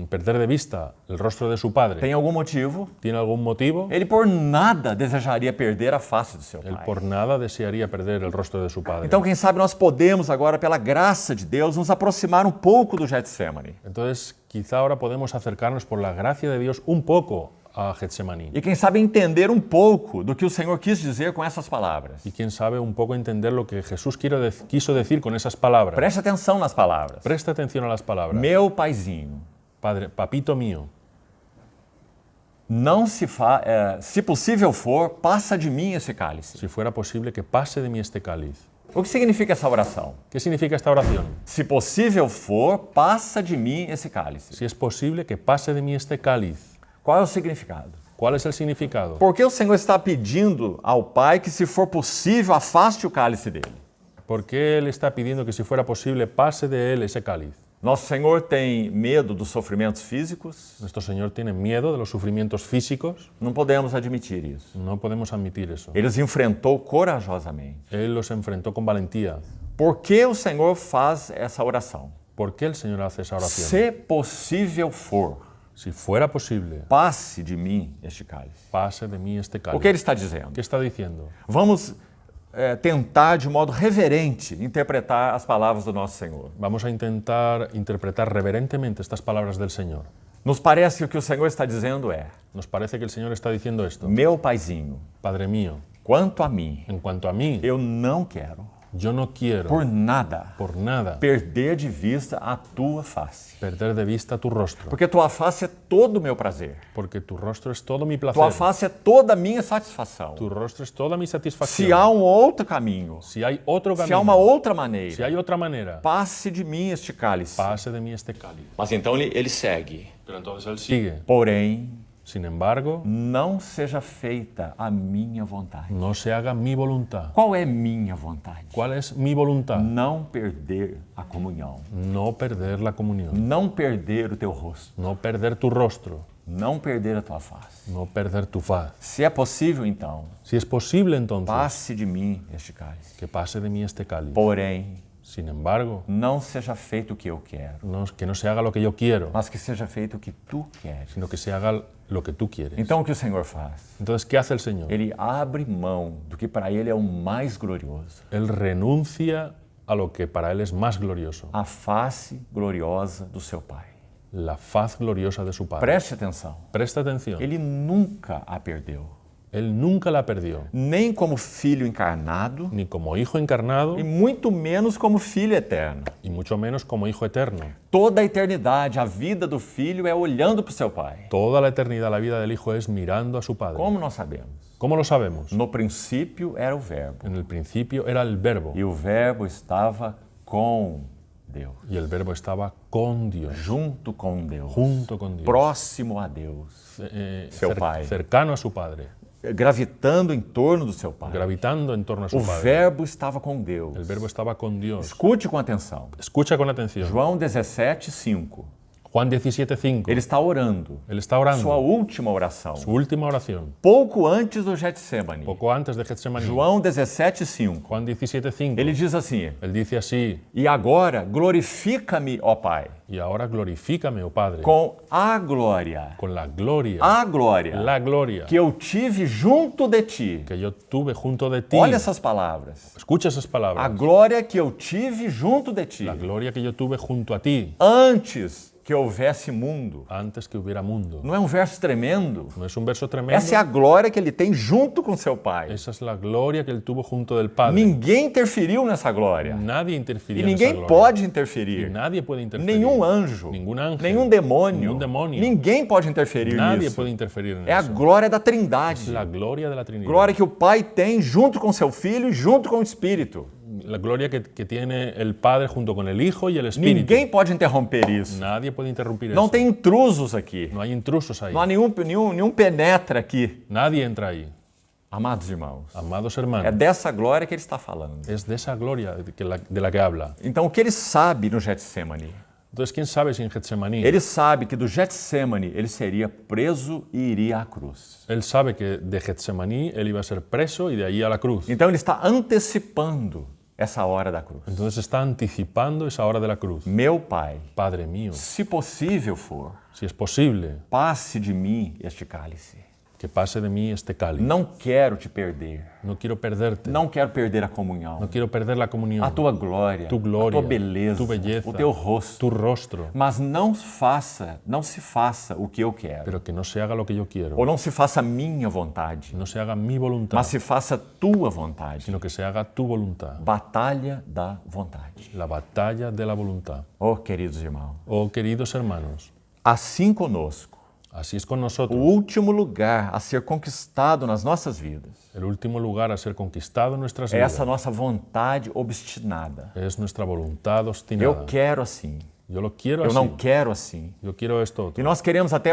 perder de vista el rostro de su padre? Tem algum motivo? ¿Tiene algún motivo? Ele por nada desejaria perder a face do seu Él pai. por nada desearía perder el rostro de su padre. Então, quem sabe nós podemos agora, pela graça de Deus, nos aproximar um pouco do Getsemane. Entonces, quizá ahora podemos acercarnos por la gracia de Dios un poco a Getsemaní. E quem sabe entender um pouco do que o Senhor quis dizer com essas palavras. Y quién sabe un poco entender lo que Jesús quiso decir con esas palabras. Preste atenção nas palavras. Presta atención a las palabras. Meu paizinho, Padre, papito mío, não se possível for, passa de mim esse cálice. si fuera posible que pase de mí este cáliz. O que significa essa oração? ¿Qué significa esta oración? Se possível for, passa de mim esse cálice. Si es posible que pase de mí este cáliz. Qual é o significado? ¿Cuál es el significado? Por que o Senhor está pedindo ao Pai que, se for possível, afaste o cálice dele? ¿Por qué Él está pidiendo que si fuera posible pase de Él ese cáliz? Nosso Senhor tem medo dos sofrimentos físicos? Nuestro Señor tiene miedo de los sufrimientos físicos. Não podemos admitir isso. No podemos admitir eso. Ele os enfrentou corajosamente. Él los enfrentó con valentía. Por que o Senhor faz essa oração? ¿Por qué el Señor hace esa oración? Se possível for, Si fuera posible, passe de mim este cálice. pase de mí este O cáliz. que ele está dizendo? ¿Qué está diciendo? Vamos tentar de modo reverente interpretar as palavras do nosso Senhor. Vamos a intentar interpretar reverentemente estas palabras del Señor. Nos parece que o que o Senhor está dizendo é: Nos parece que el Señor está diciendo esto. meu paizinho, Padre mío, quanto a mim, en cuanto a mí, eu não quero, yo no quiero por nada, por nada perder de vista a tua face. perder de vista tu rostro, Porque tua face é todo o meu prazer. porque tu rostro es todo mi Tua placer, face é toda a minha satisfação. tu rostro es toda mi Se satisfacción. há um outro caminho, Si hay otro se há uma camino, outra si maneira, hay otra manera, passe de mim este cálice. pase de mí este cáliz. Mas então ele segue. Pero entonces él sigue. Porém, Sin embargo, não seja feita a minha vontade. no se haga mi voluntad. Qual é minha vontade? ¿Cuál es mi voluntad? Não perder a comunhão. No perder la comunión, Não perder o teu rosto. no perder tu rostro, Não perder a tua face. no perder tu faz. Se é possível, então, Si es posible entonces passe de mim este cálice. que pase de mí este cáliz. Porém, Sin embargo, não seja feito o que eu quero, que no se haga lo que yo quiero, mas que seja feito o que tu queres. sino que se haga lo que tú quieres. Então, o que o Senhor faz? Entonces, ¿qué hace el Señor? Ele abre mão do que para ele é o mais glorioso. Él renuncia a lo que para Él es más glorioso, A face gloriosa do seu Pai. la faz gloriosa de su Padre. Preste atenção. Presta atención, Ele nunca a perdeu. Él nunca la perdió, Nem como filho encarnado, ni como Hijo encarnado, e muito menos como filho eterno. y mucho menos como Hijo eterno. Toda a eternidade, a vida do filho é olhando para o seu Pai. Toda la eternidad, la vida del Hijo es mirando a su Padre. Como nós sabemos? ¿Cómo lo sabemos? No princípio era o Verbo, En el principio era el Verbo, e o Verbo estava com Deus, y el Verbo estaba con Dios, junto com Deus, junto con Dios, próximo a Deus, seu Pai, cercano a su Padre, gravitando em torno do seu Pai. gravitando en torno a su O Padre. Verbo estava com El Deus. Verbo estaba con Dios. Escute com atenção. Escucha con atención. João 17:5. Juan 17:5. Ele está orando. Él está orando. Sua última oração. Su última oración, Pouco antes do Getsemane. poco antes de Getsemaní. João 17:5. Juan 17:5. Ele diz assim: Él dice así: E agora glorifica-me, ó Pai, y ahora glorifícame, oh Padre, com a glória. con la gloria, A glória la gloria que eu tive junto de ti. que yo tuve junto de ti. Olha essas palavras. Escucha esas A palabras. glória que eu tive junto de ti. La gloria que yo tuve junto a ti, Antes que houvesse mundo. antes que hubiera mundo. Não é um verso tremendo? ¿No es un verso tremendo? Essa é a glória que ele tem junto com seu Pai. Esa es la gloria que él tuvo junto del Padre. Ninguém interferiu nessa glória. Nadie E interfirió en esa ninguém gloria. pode Y interferir. nadie puede interferir. Nenhum anjo, Ningún ángel. nenhum demônio, Ningún demonio. ninguém pode interferir Nadie nisso. puede interferir en É a eso. glória da Es Trindade. la gloria de la Trinidad. Glória que o Pai tem junto com seu Filho e junto com o Espírito. La gloria que tiene el Padre junto con el Hijo y el Espíritu. Ninguém pode interromper isso. Nadie puede interrumpir Não eso. tem intrusos aqui. No hay intrusos ahí. Não há nenhum penetra aqui. Nadie entra ahí. Amados irmãos, Amados é hermanos, dessa glória que ele está falando. es de esa gloria de la que habla. Então, o que ele sabe no Getsemane? Entonces, ¿quién sabe si en Getsemaní? Ele sabe que do Getsemane ele seria preso e iria à cruz. Él sabe que de Getsemaní él iba a ser preso y de ahí a la cruz. Então, ele está antecipando essa hora da cruz. Entonces está anticipando esa hora de la cruz. Meu Pai, Padre mío, se possível for, si es posible, passe de mim este cálice. que pase de mí este cáliz. Não quero te perder. No quiero perderte. Não quero perder a comunhão, No quiero perder la comunión, a tua glória, tu gloria, a tua beleza, tu belleza, o teu rosto. tu rostro, Mas não se faça o que eu quero. pero que no se haga lo que yo quiero, Ou não se faça a minha vontade, no se haga mi voluntad, mas se faça a tua vontade. sino que se haga tu voluntad, Batalha da vontade. la batalla de la voluntad. Oh, queridos irmãos, Oh, queridos hermanos, assim conosco, así es con o nosotros, último lugar a ser conquistado nas nossas vidas el último lugar a ser conquistado en nuestras é vidas essa nossa vontade obstinada. es nuestra voluntad Eu obstinada. quero assim, Yo lo quiero eu así, não quero assim. yo quiero esto otro. E nós queremos até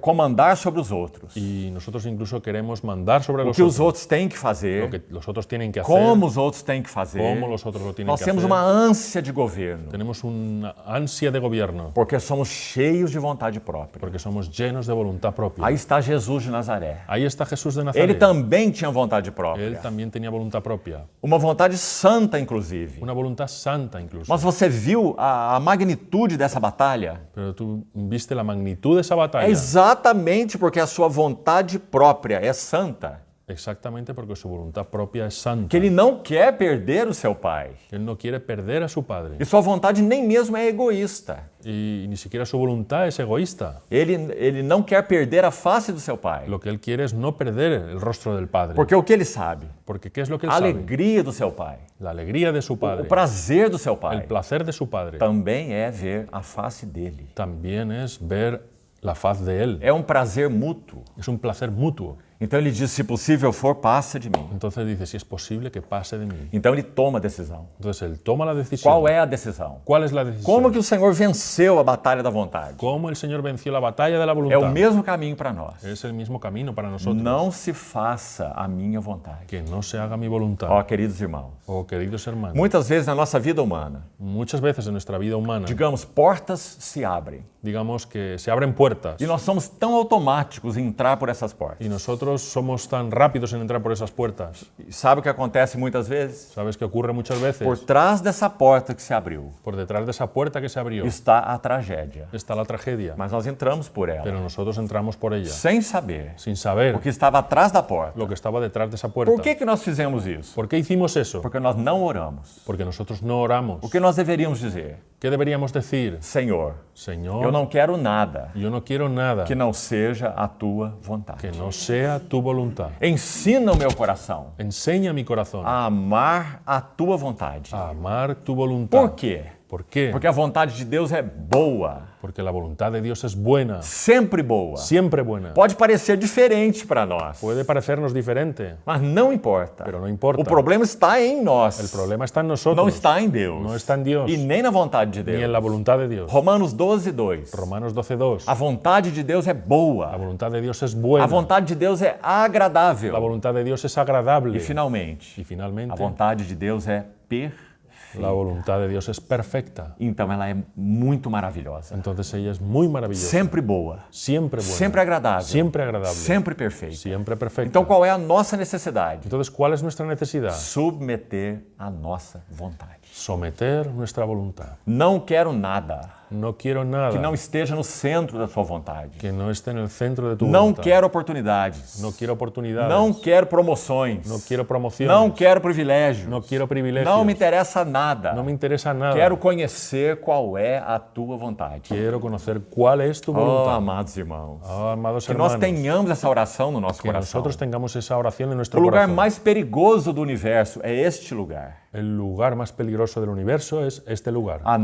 comandar sobre os outros. Y nosotros incluso queremos mandar sobre O los que os otros, outros têm que lo fazer, que los otros tienen que hacer, como os outros têm que fazer. cómo los otros lo tienen Nós que temos hacer. uma ânsia de governo, Tenemos una ansia de gobierno porque somos cheios de vontade própria. porque somos llenos de voluntad propia. Aí está Jesus de Nazaré. Ahí está Jesús de Ele Nazaret. também tinha vontade Él própria. también tenía voluntad propia, Uma vontade santa, inclusive. una voluntad santa incluso. Mas você viu a magnitude dessa batalha? Pero tú viste la magnitud de esa É batalla exatamente porque a sua vontade própria é santa, exactamente porque su voluntad propia es santa. que ele não quer perder o seu pai. Él no quiere perder a su padre E sua vontade nem mesmo é egoísta. y ni siquiera su voluntad es egoísta. Ele não quer perder a face do seu pai. Lo que él quiere es no perder el rostro del padre. Porque o que ele sabe? Porque ¿qué es lo que él A sabe? alegria do seu pai, La alegría de su o padre, prazer do seu el pai, placer de su padre, também é ver a face dele. también es ver la faz de él. É um prazer mútuo. Es un placer mutuo. Então ele diz: se possível for, passa de mim. Entonces dice, si es posible que pase de mí. Então ele toma a decisão. Entonces él toma la decisión. Qual é a decisão? ¿Cuál es la decisión? Como que o Senhor venceu a batalha da vontade? ¿Cómo el Señor venció la batalla de la É voluntad? o mesmo caminho para nós. Es el mismo camino para nosotros. Não se faça a minha vontade. Que no se haga mi voluntad. Ó, queridos irmãos, Oh, queridos hermanos, muitas vezes na nossa vida humana, muchas veces en nuestra vida humana, digamos, portas se abrem. digamos que se abren puertas E nós somos tão automáticos em entrar por essas portas. y nosotros somos tan rápidos en entrar por esas puertas. E sabe o que acontece muitas vezes? ¿Sabes qué ocurre muchas veces? Por trás dessa porta que se abriu Por detrás de esa puerta que se abrió está a tragédia. está la tragedia, Mas nós entramos por ela, pero nosotros entramos por ella sem saber sin saber o que estava atrás da porta. lo que estaba detrás de esa puerta. Por que nós fizemos isso? ¿Por qué hicimos eso? Porque nós não oramos. Porque nosotros no oramos. O que nós deveríamos dizer? ¿Qué deberíamos decir? Senhor, Señor, eu não quero nada yo no quiero nada que não seja a tua vontade. que no sea tu voluntad. Ensina o meu coração Enseña mi corazón a amar a tua vontade. a amar tu voluntad. Por quê? ¿Por qué? Porque a vontade de Deus é boa, Porque la voluntad de Dios es buena, sempre boa. siempre buena. Pode parecer diferente para nós, Puede parecernos diferente, mas não importa. pero no importa. O problema está em nós, El problema está en não nosotros, está em Deus no está en Dios, e nem na vontade de ni en Deus. la voluntad de Dios. Romanos 12:2. Romanos 12:2. A vontade de Deus é La boa. voluntad de Dios es A buena. vontade de Deus é La agradável. voluntad de Dios es agradable. E finalmente, Y finalmente, a vontade de Deus é perfeita. la voluntad de Dios es perfecta. Então ela é muito maravilhosa. Entonces ella es muy maravillosa. Sempre boa. Siempre buena. Sempre agradável. Siempre agradable. Sempre perfeita. Siempre perfecta. Então qual é a nossa necessidade? Entonces, ¿cuál es nuestra necesidad? Submeter a nossa vontade. Someter nuestra voluntad. Não quero nada. No quiero que nada não esteja no centro da tua vontade. que no esté en el centro de tu Não voluntad. quero oportunidades. No quiero oportunidades. Não quero promoções. No quiero promociones. Não quero privilégios. No quiero privilegios. Não me interessa nada. No me interesa nada. Quero conhecer qual é a tua vontade. Quiero conocer cuál es tu Oh, voluntad. amados irmãos. Oh, amados Que nós hermanos, tenhamos essa oração no nosso que coração. nosotros tengamos esa oración en O nuestro lugar corazón. mais perigoso do universo é este lugar. El lugar más peligroso del universo es este lugar, As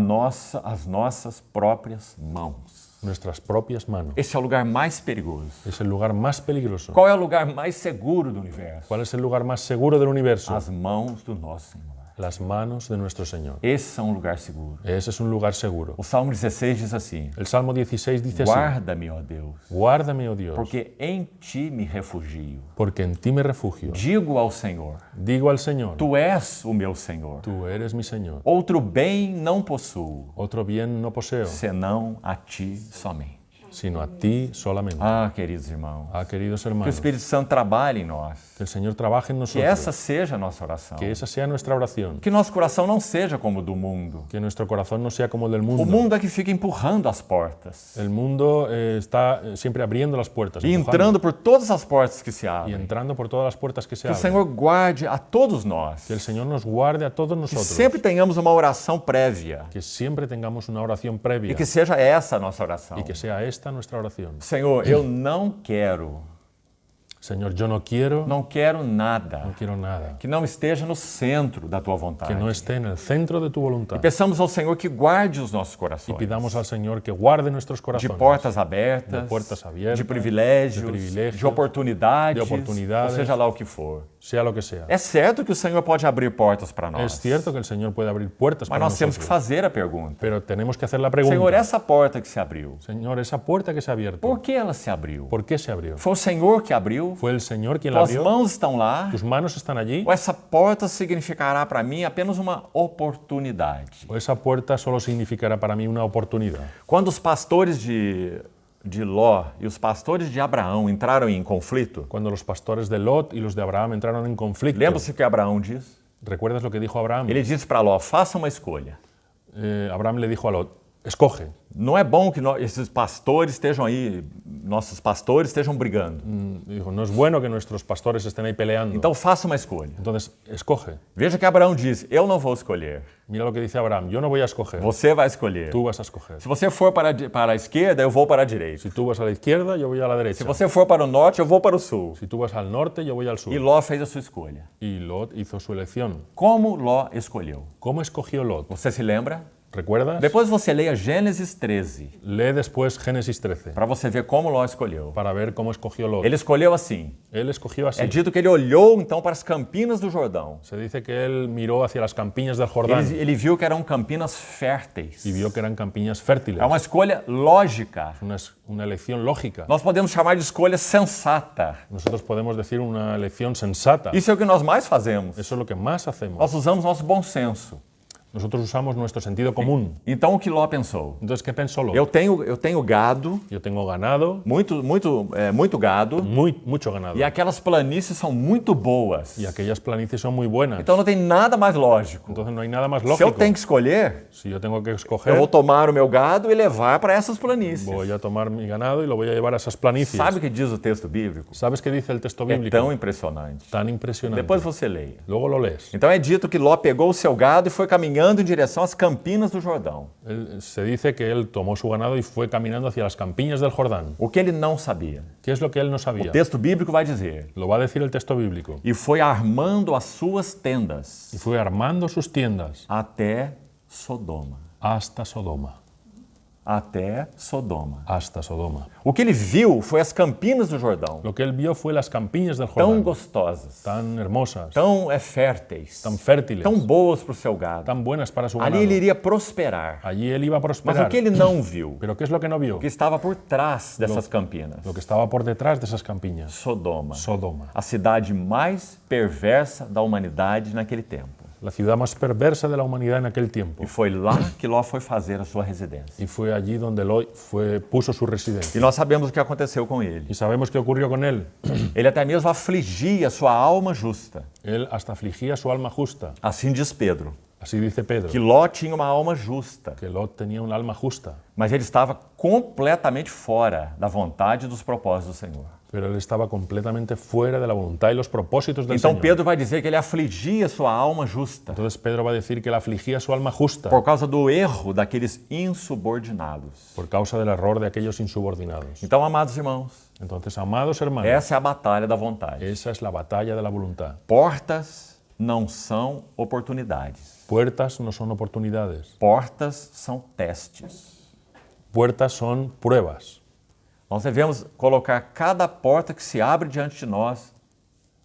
nossas próprias mãos. nuestras propias manos. Esse é o lugar mais perigoso. Es el lugar más peligroso. Qual é o lugar mais seguro do universo? ¿Cuál es el lugar más seguro del universo? As mãos do nosso Senhor. Las manos de nuestro Señor. Esse é um lugar seguro. Ese es un lugar seguro. O Salmo 16 diz assim: El Salmo 16 dice así: Guarda-me, ó Deus, Guárdame, oh Dios, porque em ti me refugio. porque en ti me refugio. Digo ao Senhor: Digo al Señor, Tu és o meu Senhor. tú eres mi Señor. Outro bem não possuo, Otro bien no poseo, senão a ti somente. sino a ti solamente. Ah, queridos irmãos, Queridos que o hermanos, Espírito Santo trabalhe em nós. que el Señor trabaje en Que nosotros. essa seja a nossa oração. Que esa sea nuestra oración. Que nosso coração não seja como o do mundo. Que nuestro corazón no sea como el del O mundo. mundo é que fica empurrando as portas. El mundo está siempre abriendo las puertas, E empujando, entrando por todas as portas que se y abrem. entrando por todas las puertas que se Que o abren. Senhor guarde a todos nós. Que el Señor nos guarde a todos Que nosotros. sempre tenhamos uma oração prévia. Que siempre tengamos una oración previa E que seja essa a nossa oração. y que sea esta nuestra oración. Senhor, eu não quero Señor, yo no quiero nada quiero nada que não esteja no centro da tua vontade. que no esté en el centro de tu voluntad. Peçamos ao Senhor que guarde os nossos Y corações. pidamos al Señor que guarde nuestros De corazones portas abertas, De portas abiertas, de privilégios, de privilégios, de oportunidades, de oportunidades, ou seja lá o que for. sea lo que sea. É certo que o Senhor pode abrir portas para nós, Es cierto que el Señor puede abrir puertas mas para nós temos que nosotros, fazer a pergunta. pero tenemos que hacer la pregunta. Senhor, essa porta que se abriu, Señor, esa puerta que se ha abierto, por que ela se abriu? ¿por qué se abrió? Foi o Senhor que abriu? ¿Fue el Señor quien la Tuas abrió? mãos estão lá? ¿Tus manos están allí? Ou essa porta significará para mim apenas uma oportunidade? ¿O esa puerta solo significará para mí una oportunidad? Quando os pastores de Ló e os pastores de Abraão entraram em conflito, Cuando los pastores de Lot y los de Abraham entraron en conflicto, lembra-se o que Abraão diz? ¿recuerdas lo que dijo Abraham? Ele disse para Ló, faça uma escolha. Abraham le dijo a Lot, escoge. Não é bom que esses pastores estejam aí, nossos pastores estejam brigando. Dijo, no es bueno que nuestros pastores estén ahí peleando. Então faça uma escolha. Entonces, escoge. Veja que Abraão diz, eu não vou escolher, Mira lo que dice Abraham, yo no voy a escoger, você vai escolher. tú vas a escoger. Se você for para a esquerda, eu vou para a direita. Si tú vas a la izquierda, yo voy a la derecha. Se você for para o norte, eu vou para o sul. Si tú vas al norte, yo voy al sur. E Ló fez a sua escolha. Y Lot hizo su elección. Como Ló escolheu? ¿Cómo escogió Lot? Você se lembra? ¿Recuerdas? Depois você leia Gênesis 13, Lee después Génesis 13 para você ver como Ló escolheu. para ver cómo escogió Lot. Ele escolheu assim. Él escogió É así. dito que ele olhou então para as campinas do Jordão. Se dice que él miró hacia las campiñas del Jordán Ele viu que eram campinas férteis. y vio que eran campiñas fértiles. É uma escolha lógica. Una elección lógica. Nós podemos chamar de escolha sensata. Nosotros podemos decir una elección sensata. Isso é o que nós mais fazemos. Eso es lo que más hacemos. Nós usamos nosso bom senso. Nosotros usamos nuestro sentido común. Então o que Ló pensou? Entonces, ¿qué pensó Lot? Eu tenho gado, Yo tengo ganado, muito gado, mucho ganado. e aquelas planícies são muito boas. Y aquellas planicies son muy buenas. Então não tem nada mais lógico. Entonces no hay nada más Se lógico. eu tenho que escolher, Si yo tengo que eu escoger, vou tomar o meu gado e levar para essas planícies. voy a tomar mi ganado y lo voy a llevar a esas planicies. Sabe o que diz o texto bíblico? ¿Sabes qué dice el texto É bíblico? tão impressionante. Tan impresionante. Depois você leia. Luego lo lees. Então é dito que Ló pegou o seu gado e foi caminhando em direção às campinas do Jordão. Se dice que él tomó su ganado y fue caminando hacia las campiñas del Jordán. O que ele não sabia? ¿Qué es lo que él no sabía? O texto bíblico vai dizer: Lo va a decir el texto bíblico. e foi armando as suas tendas Y fue armando sus tiendas até Sodoma. hasta Sodoma. Até Sodoma. Hasta Sodoma. O que ele viu foi as campinas do Jordão, Lo que él vio fue las campiñas del tão Jordán. gostosas, Tan hermosas, tão férteis, tan fértiles, tão boas para o seu gado. tan buenas para su ganado. Ali ele iria prosperar. Allí él iba a Mas prosperar. o que ele não viu? Pero ¿qué es lo que no vio? O que estava por trás dessas campinas? Lo que estaba por detrás de esas campiñas. Sodoma. Sodoma. A cidade mais perversa da humanidade naquele tempo. La ciudad más perversa de la humanidad en aquel tiempo. E foi lá que Ló foi fazer a sua residência. Y fue allí donde Lot puso su residencia. E nós sabemos o que aconteceu com ele. ¿Y sabemos qué ocurrió con él? Ele até mesmo afligia sua alma justa. Él hasta afligía su alma justa. Assim diz Pedro. Así dice Pedro, que Ló tinha uma alma justa, que Lot tenía un alma justa, mas ele estava completamente fora da vontade e dos propósitos do Senhor. pero él estaba completamente fuera de la voluntad y los propósitos del Então Señor. Pedro vai dizer que ele afligia sua alma justa Entonces Pedro va a decir que él afligía su alma justa por causa do erro daqueles insubordinados. por causa del error de aquellos insubordinados. Então, amados irmãos, Entonces, amados hermanos, essa é a batalha da vontade. esa es la batalla de la voluntad. Portas não são oportunidades. Puertas no son oportunidades, Portas são testes. puertas son pruebas. Nós devemos colocar cada porta que se abre diante de nós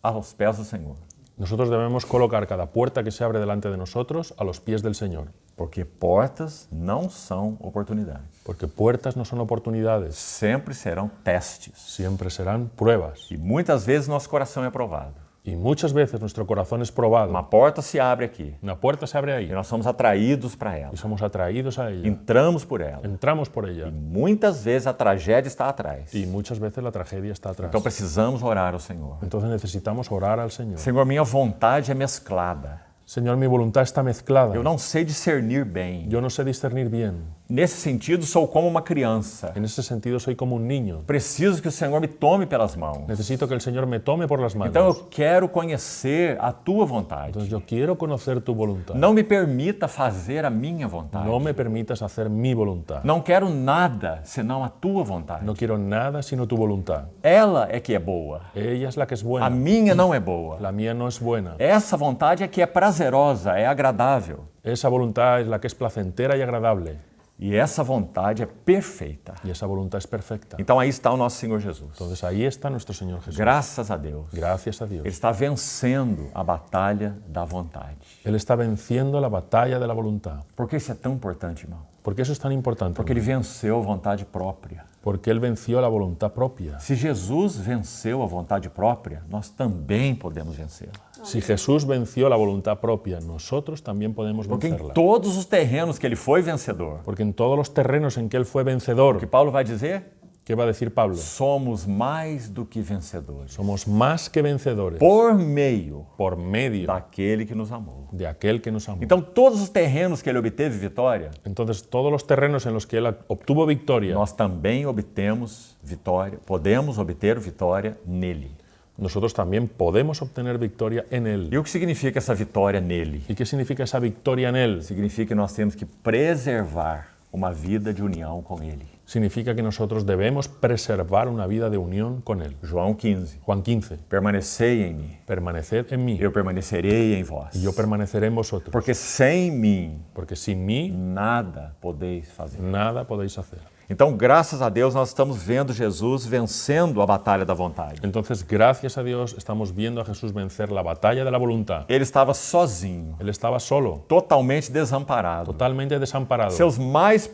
aos pés do Senhor. Nosotros debemos colocar cada puerta que se abre delante de nosotros a los pies del Señor, Porque portas não são oportunidades. porque puertas no son oportunidades, Sempre serão testes. siempre serán pruebas. E muitas vezes nosso coração é provado. Y muchas veces nuestro corazón es probado. Uma porta se abre aqui Una puerta se abre e ahí nós somos atraídos para ela. y somos atraídos a ella, Entramos por ela. entramos por ella Muitas vezes a tragédia está atrás. y muchas veces la tragedia está atrás. Então precisamos orar ao Senhor. Entonces necesitamos orar al Señor. Senhor, minha vontade é mesclada. Señor, mi voluntad está mezclada. Eu não sei discernir bem. Yo no sé discernir bien. Nesse sentido, sou como uma criança. En ese sentido soy como un niño. Preciso que o Senhor me tome pelas mãos. Necesito que el Señor me tome por las manos. Então eu quero conhecer a tua vontade. Entonces yo quiero conocer tu voluntad. Não me permita fazer a minha vontade. No me permitas hacer mi voluntad. Não quero nada senão a tua vontade. No quiero nada sino tu voluntad. Ela é que é boa. Ella es la que es A buena. minha não é boa. La mía no es buena. Essa vontade é que é prazerosa, é agradável. Esa voluntad es la que es placentera y agradable. E essa vontade é perfeita. Y esa voluntad es perfecta. Então aí está o nosso Senhor Jesus. Entonces ahí está nuestro Señor Jesús. Graças a Deus. Gracias a Ele Dios. está vencendo a batalha da vontade. Él está venciendo la batalla de la voluntad. Por que isso é tão importante, irmão? ¿Por qué eso es tan importante? Porque ele venceu a vontade própria. Porque Él venció la voluntad propia. Se Jesus venceu a vontade própria, nós também podemos vencê-la. Si Jesús venció la voluntad propia, nosotros también podemos Porque em vencerla. todos os terrenos que ele foi vencedor, Porque en todos los terrenos en que Él fue vencedor, o que Paulo vai dizer? ¿qué va a decir Pablo? Somos mais do que vencedores. Somos más que vencedores Por meio por medio daquele que nos amou. de aquel que nos amó. Então, todos os terrenos que ele obteve vitória, Entonces, todos los terrenos en los que Él obtuvo victoria, nós também obtemos vitória, podemos obter vitória nele. nosotros también podemos obtener victoria en Él. E o que significa essa vitória nele? ¿Y qué significa esa victoria en Él? Significa que nós temos que preservar uma vida de união com ele. Significa que nosotros debemos preservar una vida de unión con Él. João 15. Juan 15, Permanecei em mim, permaneced en mí eu permanecerei em vós. y yo permaneceré en vosotros. Porque sem mim, Porque sin mí nada podeis fazer. nada podéis hacer. Então, graças a Deus, nós estamos vendo Jesus vencendo a batalha da vontade. Entonces, gracias a Dios, estamos viendo a Jesús vencer la batalla de la voluntad. Ele estava sozinho, Él estaba solo, totalmente desamparado. totalmente desamparado. Seus mais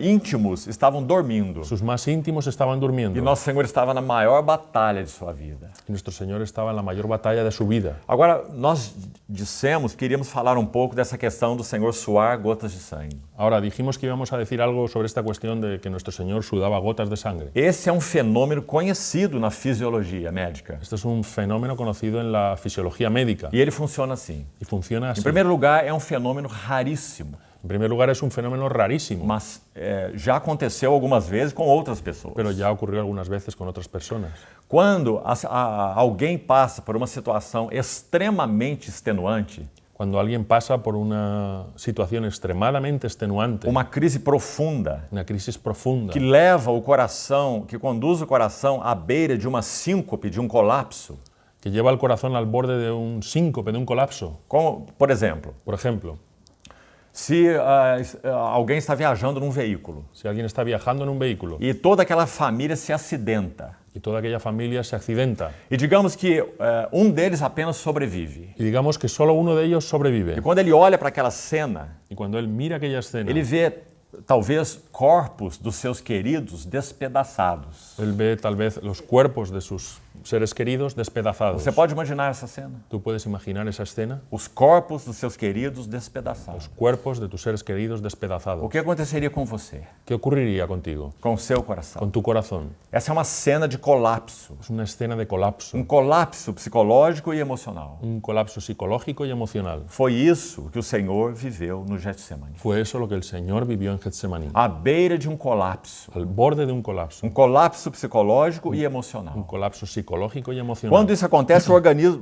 íntimos estavam dormindo. Sus más íntimos estaban durmiendo. E nosso Senhor estava na maior batalha de sua vida. Y nuestro Señor estaba en la mayor batalla de su vida. Agora, nós dissemos, queríamos falar um pouco dessa questão do Senhor suar gotas de sangue. Ahora, dijimos que íbamos a decir algo sobre esta cuestión de que nuestro Señor sudaba gotas de sangre. Esse é um fenômeno conhecido na fisiologia médica. Esto es un fenómeno conocido en la fisiología médica E ele funciona assim. y funciona así. Em primeiro lugar, é um fenômeno raríssimo, En primer lugar, es un fenómeno rarísimo, mas já aconteceu algumas vezes com outras pessoas. pero ya ocurrió algunas veces con otras personas. Quando alguém passa por uma situação extremamente extenuante, Cuando alguien pasa por una situación extremadamente extenuante, uma crise profunda, una crisis profunda, que leva o coração, que conduz o coração à beira de uma síncope, de um colapso, que lleva el corazón al borde de un síncope, de un colapso. como, por exemplo, Por ejemplo, se alguém está viajando num veículo si alguien está viajando en un vehículo e toda aquela família se acidenta, y toda aquella familia se accidenta e digamos que deles apenas sobrevive, y digamos que solo uno de ellos sobrevive, e quando ele olha para aquela cena, y cuando él mira aquella escena, ele vê talvez corpos dos seus queridos despedaçados. él ve tal vez los cuerpos de sus seres queridos despedazados. Você pode imaginar essa cena? ¿Tú puedes imaginar esa escena? Os corpos dos seus queridos despedaçados. Los cuerpos de tus seres queridos O despedazados. que aconteceria com você? ¿Qué ocurriría contigo? Com o seu coração? Con tu corazón. Essa é uma cena de colapso. Es una escena de colapso. Um colapso psicológico e emocional. Un colapso psicológico y emocional. Foi isso que o Senhor viveu no Getsemane. Fue eso lo que el Señor vivió en Getsemaní. À beira de um colapso. Al borde de un colapso. Um colapso psicológico e emocional. Un colapso psicológico y emocional. Quando isso acontece,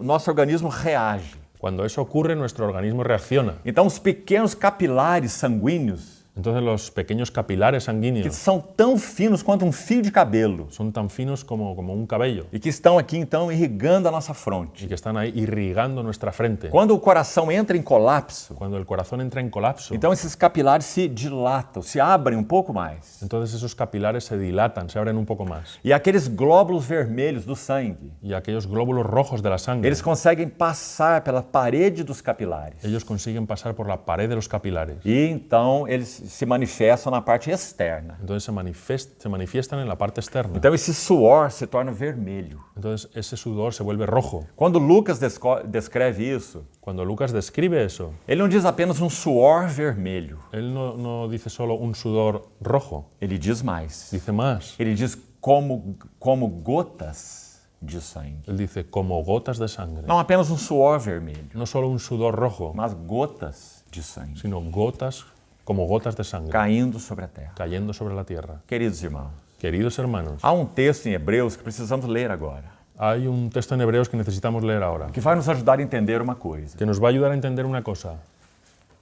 nosso organismo reage. Cuando eso ocurre, nuestro organismo reacciona. Então, os pequenos capilares sanguíneos, Entonces los pequeños capilares que sanguíneos são tão finos quanto um fio de cabelo, son tan finos como un cabello e que estão aqui, então, irrigando a nossa y fronte. que están ahí irrigando nuestra frente. Quando o coração entra em colapso, Cuando el corazón entra en colapso, então esses capilares se dilatam, se abrem um pouco mais. entonces esos capilares se dilatan, se abren un poco más. E aqueles glóbulos vermelhos do sangue, Y aquellos glóbulos rojos de la sangre, eles conseguem passar pela parede dos capilares. ellos consiguen pasar por la pared de los capilares. E então eles se manifestam na parte externa. Entonces se manifiestan en la parte externa. Então esse suor se torna vermelho. Entonces ese sudor se vuelve rojo. Quando Lucas descreve isso, Cuando Lucas describe eso, ele não diz apenas um suor vermelho. él no dice solo un sudor rojo, Ele diz mais. dice más. Ele diz como gotas de sangue. Él dice como gotas de sangre. Não apenas um suor vermelho, No solo un sudor rojo, mas gotas de sangue sino gotas como gotas de sangre caindo sobre a terra. cayendo sobre la tierra. Queridos irmãos, Queridos hermanos, há um texto em Hebreus que precisamos ler agora, hay un texto en Hebreos que necesitamos leer ahora, que vai nos ajudar a entender uma coisa. que nos va a ayudar a entender una cosa.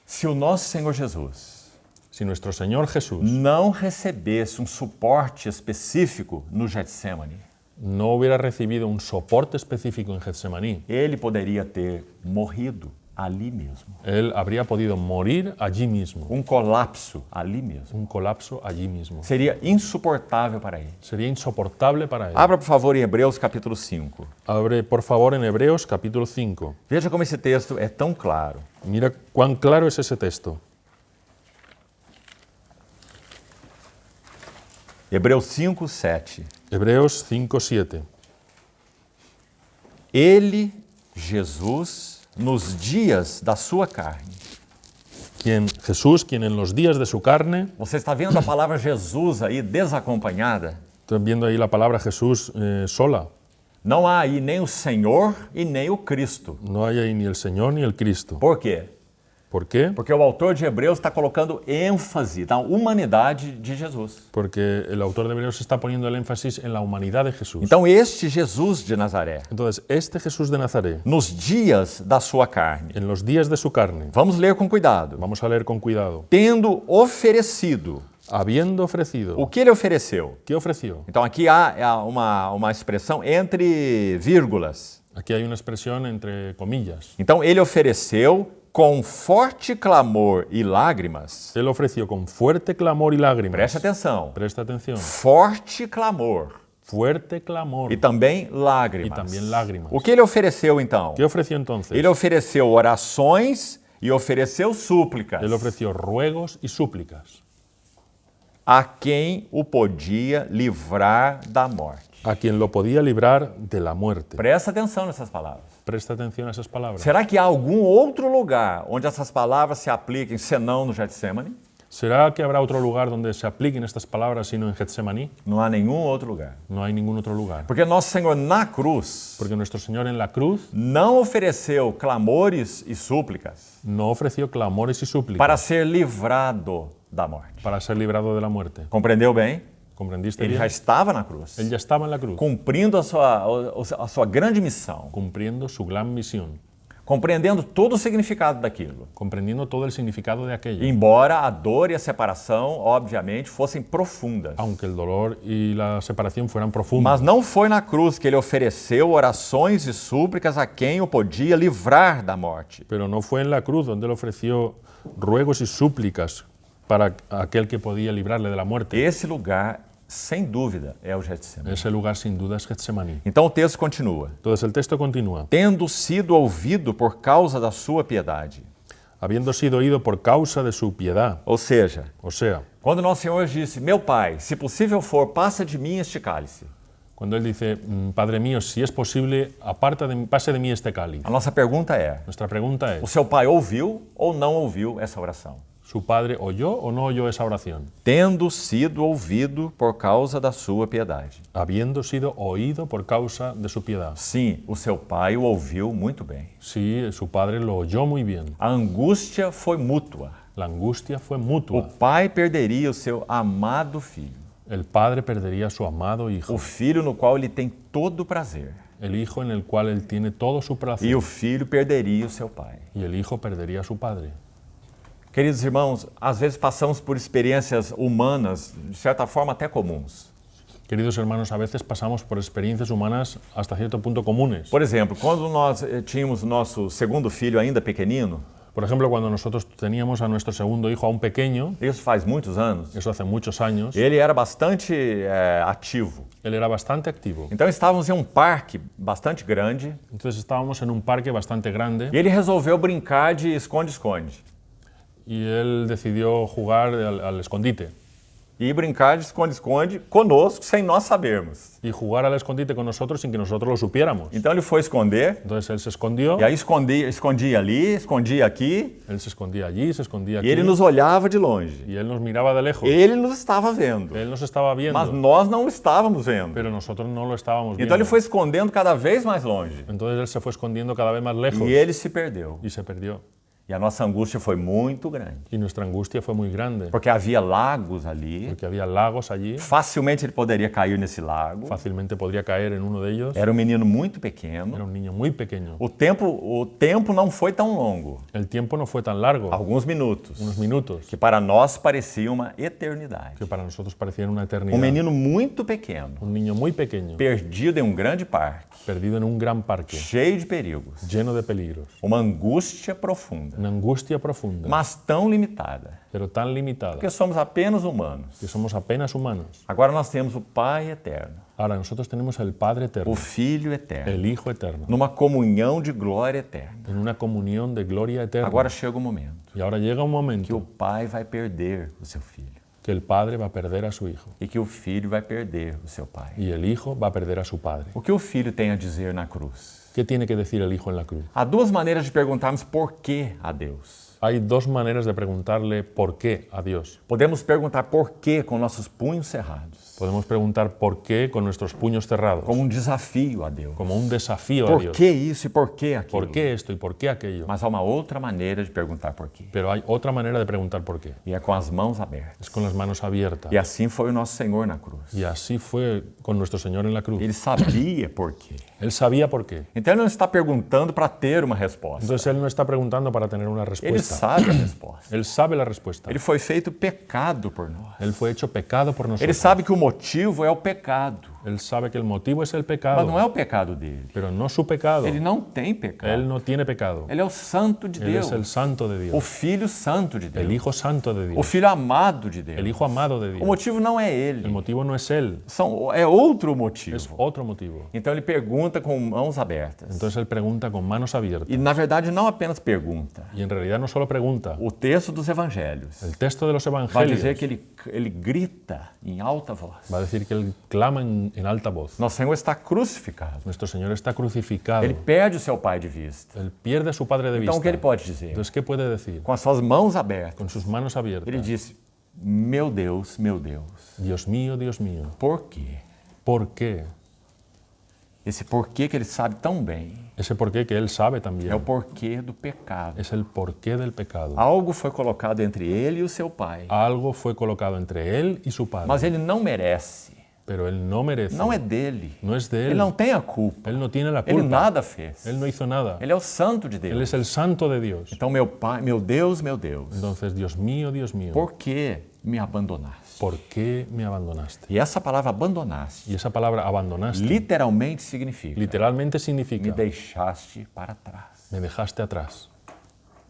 Se o nosso Senhor Jesus Si nuestro Señor Jesús não recebesse um suporte específico no Getsemane, no hubiera recibido un soporte específico en Getsemaní, ele poderia ter morrido ali mesmo. él habría podido morir allí mismo, Um colapso ali mesmo. un colapso allí mismo. Seria insuportável para ele. Sería insoportable para él. Abra, por favor, em Hebreus capítulo 5. Abre, por favor, en Hebreos capítulo 5. Veja como esse texto é tão claro. Mira cuán claro es ese texto. Hebreus 5, 7. Hebreos 5, 7. Ele, Jesus, nos dias da sua carne. Jesús, quien en los días de su carne, Você está vendo a palavra Jesus aí desacompanhada? estoy viendo ahí la palabra Jesús sola, Não há aí nem o Senhor e nem o Cristo. no hay ahí ni el Señor ni el Cristo. Por quê? ¿Por qué? Porque o autor de Hebreus está colocando ênfase na humanidade de Jesus. Porque el autor de Hebreos está poniendo el énfasis en la humanidad de Jesús. Então, este Jesus de Nazaré, Entonces, este Jesús de Nazaret, nos dias da sua carne, en los días de su carne, vamos ler com cuidado, vamos a leer con cuidado, tendo oferecido, habiendo ofrecido, o que ele ofereceu? ¿qué ofreció? Então, aqui há uma expressão entre vírgulas. Aquí hay una expresión entre comillas. Então, ele ofereceu com forte clamor e lágrimas. Él ofreció con fuerte clamor y lágrimas. Preste atenção. Presta atención. Forte clamor Fuerte clamor. e também lágrimas. E também lágrimas. O que ele ofereceu então? ¿Qué ofreció entonces? Ele ofereceu orações e ofereceu súplicas Él ofreció ruegos y súplicas a quem o podia livrar da morte. a quien lo podía librar de la muerte. Presta atenção nessas palavras. Presta atención a esas palabras. Será que há algum outro lugar onde essas palavras se apliquem senão no Getsemane? ¿Será que habrá otro lugar donde se apliquen estas palabras sino en Getsemaní? Não há nenhum outro lugar. No hay ningún otro lugar. Porque nosso Senhor na cruz Porque nuestro Señor en la cruz não ofereceu clamores e súplicas no ofreció clamores y súplicas para ser livrado da morte. para ser librado de la muerte. Compreendeu bem? ¿Comprendiste Ele bien? já estava na cruz, Él ya estaba en la cruz, cumprindo a sua grande missão, cumpliendo su gran misión, compreendendo todo o significado daquilo. comprendiendo todo el significado de aquello. Embora a dor e a separação, obviamente, fossem profundas. Aunque el dolor y la separación fueran profundos. Mas não foi na cruz que ele ofereceu orações e súplicas a quem o podia livrar da morte. Pero no fue en la cruz donde él ofreció ruegos y súplicas para aquel que podía librarle de la muerte. Esse lugar, sem dúvida, é o Getsemane. Ese lugar sin duda es Getsemaní. Então o texto continua. Entonces el texto continúa. Tendo sido ouvido por causa da sua piedade. Habiendo sido oído por causa de su piedad. Ou seja, O sea, quando nosso Senhor disse, meu Pai, se possível for, passa de mim este cálice. Cuando él dice, Padre mío, si es posible, pase de mí este cáliz. A nossa pergunta é: Nuestra pregunta o es, seu pai ouviu ou não ouviu essa oração? ¿su padre oyó o no oyó esa oración? Tendo sido ouvido por causa da sua piedade. Habiendo sido oído por causa de su piedad. Sim, o seu pai o ouviu muito bem. Sí, su padre lo oyó muy bien. A angústia foi mútua. La angustia fue O mutua. pai perderia o seu amado filho. El padre perdería a su amado hijo. O filho no qual ele tem todo o prazer. El hijo en el cual él tiene todo su E placer. o filho perderia o seu pai. Y el hijo perdería a su padre. Queridos irmãos, às vezes passamos por experiências humanas, de certa forma até comuns. Queridos hermanos, a veces pasamos por experiencias humanas hasta cierto punto comunes. Por exemplo, quando nós tínhamos o nosso segundo filho ainda pequenino, Por ejemplo, cuando nosotros teníamos a nuestro segundo hijo aún pequeño, isso faz muitos anos, eso hace muchos años, ele era bastante ativo. él era bastante activo. Então estávamos em um parque bastante grande Entonces estábamos en un parque bastante grande e ele resolveu brincar de esconde-esconde. y él decidió jugar al escondite. E brincar de esconde-esconde conosco, sem nós sabermos. Y jugar al escondite con nosotros sin que nosotros lo supiéramos. Então ele foi esconder, Entonces él se escondió, e aí escondia ali, escondia aqui, él se escondía allí, se escondía e aquí, ele nos olhava de longe. y él nos miraba de lejos. Ele nos estava vendo, Él nos estaba mas viendo, nós não estávamos vendo. pero nosotros no lo estábamos Então viendo. ele foi escondendo cada vez mais longe. Entonces él se fue escondiendo cada vez más lejos E ele se perdeu. y se perdió. E a nossa angústia foi muito grande. Y nuestra angustia fue muy grande, Porque havia lagos ali. porque había lagos allí, Facilmente ele poderia cair nesse lago. fácilmente podría caer en uno de ellos. Era um menino muito Era pequeno. un niño muy pequeño. O tempo não foi tão longo. El tiempo no fue tan largo, Alguns minutos. unos minutos, Que para nós parecia uma eternidade. que para nosotros parecían una Um eternidad. menino muito pequeno. Un niño muy pequeño, Perdido em um grande parque. perdido en un gran parque, Cheio de perigos. lleno de peligros. Uma angústia profunda. Una angustia profunda, Mas tão limitada. pero tan limitada, Porque somos apenas humanos. que somos apenas humanos. Agora nós temos o Pai eterno. Ahora nosotros tenemos el Padre O eterno, Filho eterno. el Hijo eterno, Numa comunhão de glória eterna. en una comunión de gloria eterna. Agora chega o momento Y ahora llega un que o momento pai vai perder o seu filho que el Padre va a perder a su Hijo e que o filho vai perder o seu pai. y el Hijo va a perder a su Padre. O que o filho tem a dizer na cruz? ¿Qué tiene que decir el Hijo en la cruz? Há duas maneiras de perguntarmos por que a Deus. Hay dos maneras de preguntarle por qué a Dios. Podemos perguntar por que com nossos punhos cerrados, Podemos preguntar por qué con nuestros puños cerrados, como um desafio a Deus. como un desafío a Por Dios. que isso e por que aquilo? ¿Por qué esto y por qué aquello? Mas há uma outra maneira de perguntar por quê. Pero hay otra manera de preguntar por qué. E é com as mãos abertas. Es con las manos abiertas. E assim foi o nosso Senhor na cruz. Y así fue con nuestro Señor en la cruz. Ele sabia por quê. Él sabía por qué. Então ele não está perguntando para ter uma resposta. Entonces Él no está preguntando para tener una Ele respuesta. sabe a resposta. Él sabe la respuesta. Ele foi feito pecado por nós. Él fue hecho pecado por Ele nosotros. sabe que o motivo é o pecado, Él sabe que el motivo es el mas pecado, não é o pecado dele. pero no su pecado. Ele não tem pecado. Él no tiene pecado. Ele é o santo de Él Deus, es el santo de o Dios, filho santo de el Deus, Hijo santo de o Dios, filho amado de el Deus. Hijo amado de O Dios. motivo não é El ele, motivo no es Él, é outro motivo. es otro motivo. Então ele pergunta com mãos abertas. Entonces Él pregunta con manos abiertas. E na verdade não apenas pergunta. Y en realidad no solo pregunta. O texto dos evangelhos El texto de los vai evangelios dizer que ele grita em alta voz. va a decir que Él clama en alta voz. Nosso Senhor está crucificado. Nuestro Señor está crucificado. Ele perde o seu pai de vista. Él pierde a su Padre de Então o que ele vista. pode dizer? Entonces, ¿qué puede decir? Com as suas mãos abertas, Con sus manos ele abiertas. disse: meu Deus, Dios mío, por quê? ¿por qué? Esse porquê que ele sabe tão bem Ese porqué que Él sabe é o también. porquê do pecado. Es el porqué del pecado. Algo foi colocado entre ele e o seu pai, Algo fue colocado entre Él y su Padre. mas ele não merece. Pero Él no merece. Não é dele. No es de Ele Él. não tem a culpa. Él no tiene la Ele culpa. nada fez. Él no hizo nada. Ele é o santo de Él Deus. es el santo de Dios. Então, meu pai, meu Deus, Entonces, Dios mío, por que me abandonaste? ¿por qué me abandonaste? E essa palavra abandonaste Y esa palabra abandonaste literalmente significa literalmente me significa deixaste para trás. me dejaste atrás.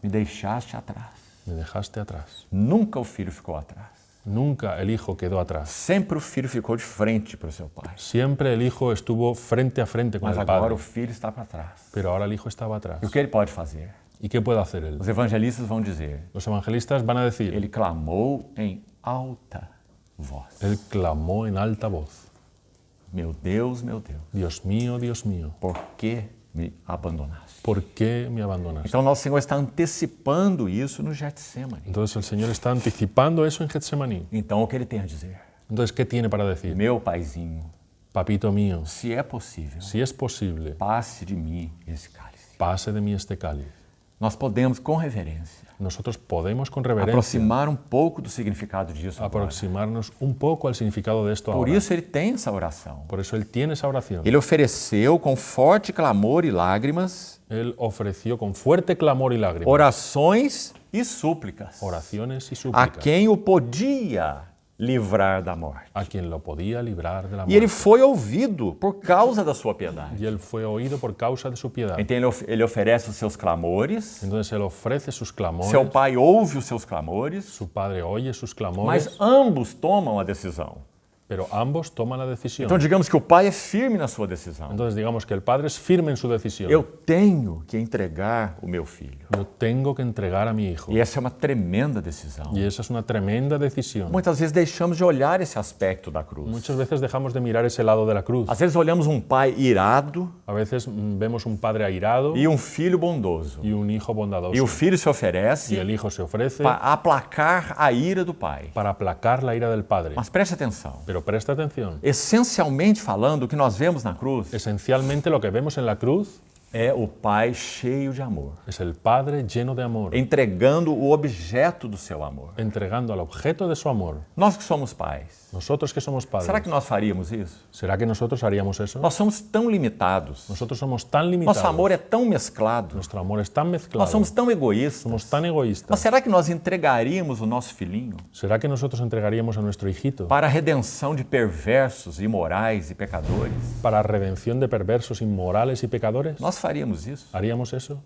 Me deixaste atrás. Me dejaste atrás. Nunca o filho ficou atrás. Nunca el hijo quedó atrás. Sempre o filho ficou de frente para o seu pai. Siempre el hijo estuvo frente a frente con Mas el agora padre. o filho está para trás. Pero ahora el hijo estaba atrás. E o que ele pode fazer? ¿Y qué puede hacer él? Os evangelistas vão dizer: Los evangelistas van a decir, ele clamou em alta voz. él clamó en alta voz. meu Deus, Dios mío, por que me abandonaste? ¿por qué me abandonaste? Então, nosso Senhor está antecipando isso no Getsemane. Entonces el Señor está anticipando eso en Getsemaní. Então, o que ele tem a dizer? Entonces, ¿qué tiene para decir? Meu paizinho, Papito mío, se é possível, si es posible, passe de mim esse cálice. pase de mí este cáliz. Nós podemos, com reverência, Nosotros podemos con reverencia aproximar pouco do significado disso agora. aproximarnos un poco al significado de esto Por ahora. isso ele tem essa oração. Por eso Él tiene esa oración. Ele ofereceu com forte clamor e lágrimas, Él ofreció con fuerte clamor y lágrimas orações e súplicas oraciones y a súplicas quem o podia livrar da morte. a quien lo podía librar de la E ele muerte. foi ouvido por causa da sua piedade. Y Él fue oído por causa de su piedad. Então ele oferece os seus clamores, Entonces Él ofrece sus clamores, seu pai ouve os seus clamores, su padre oye sus clamores, mas ambos tomam a decisão. pero ambos toman la decisión. Então digamos que o pai é firme na sua decisão. Entonces digamos que el padre es firme en su decisión. Eu tenho que entregar o meu filho. Yo tengo que entregar a mi hijo. E essa é uma tremenda decisão. Y esa es una tremenda decisión. Muitas vezes deixamos de olhar esse aspecto da cruz. Muchas veces dejamos de mirar ese lado de la cruz. Às vezes olhamos um pai irado A veces vemos un padre airado e um filho bondoso. y un hijo E o bondadoso. filho se Y oferece el hijo se ofrece para aplacar a ira do pai. para aplacar la ira del padre. Mas preste atenção. Pero presta atención. Essencialmente falando, o que nós vemos na cruz Esencialmente lo que vemos en la cruz é o pai cheio de amor, es el padre lleno de amor, entregando o objeto do seu amor. entregando al objeto de su amor. Nós que somos pais, Nosotros que somos padres, será que nós faríamos isso? ¿será que nosotros haríamos eso? Nós somos tão limitados. Nosotros somos tan limitados. Nosso amor é tão mesclado. Nuestro amor es tan Nós mezclado. somos tão egoístas. Somos tan Mas egoístas. será que nós entregaríamos o nosso filhinho ¿Será que nosotros entregaríamos a nuestro hijito para a redenção de perversos, imorais e pecadores? para redención de perversos, inmorales y pecadores? Nós faríamos isso? ¿Haríamos eso?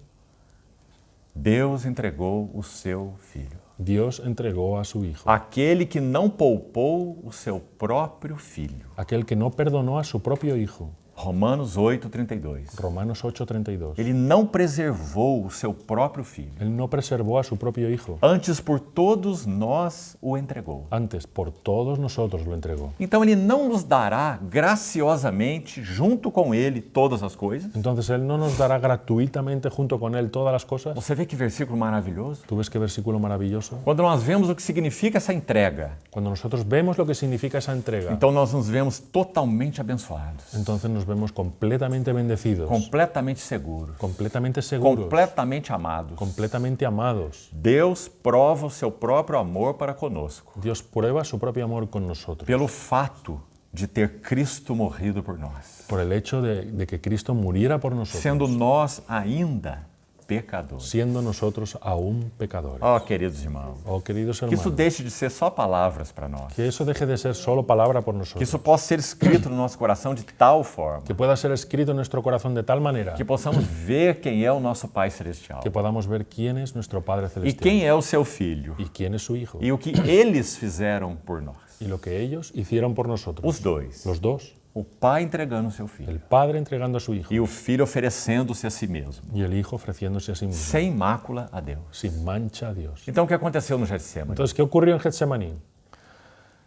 Deus entregou o seu filho. Dios entregó a su hijo. Aquele que não poupou o seu próprio filho. Aquel que no perdonó a su propio hijo. Romanos 8:32. Romanos 8:32. Ele não preservou o seu próprio filho. Él no preservó a su propio hijo. Antes, por todos nós o entregou. Antes, por todos nosotros lo entregó. Então, ele não nos dará graciosamente, junto com ele, todas as coisas? Entonces, Él no nos dará gratuitamente junto con Él todas las cosas. Você vê que versículo maravilhoso? ¿Tú ves qué versículo maravilloso? Quando nós vemos o que significa essa entrega, Cuando nosotros vemos lo que significa esa entrega, então nós nos vemos totalmente abençoados, entonces nos vemos completamente bendecidos, completamente seguros, completamente seguros, completamente amados. completamente amados. Deus prova o seu próprio amor para conosco, Dios prueba su propio amor con nosotros pelo fato de ter Cristo morrido por nós, por el hecho de que Cristo muriera por nosotros, sendo nós ainda pecadores. siendo nosotros aún pecadores. Oh, queridos irmãos, Oh, queridos que isso hermanos, deixe de ser só palavras para nós, que eso deje de ser solo palabra por que nosotros, isso possa ser escrito no nosso coração de tal forma que pueda ser escrito en nuestro corazón de tal manera que possamos ver quem é o nosso Pai Celestial que podamos ver quién es nuestro Padre e Celestial quem é o seu Filho y quién es su Hijo e o que eles fizeram por nós. y lo que ellos hicieron por nosotros. Os dois. Los dos, O pai entregando o seu filho el Padre entregando a su Hijo e o filho oferecendo-se a si mesmo, y el Hijo ofreciéndose a sí mismo, sem mácula a Deus. sin mancha a Dios. Então, o que aconteceu no Getsemane? Entonces, ¿qué ocurrió en Getsemaní?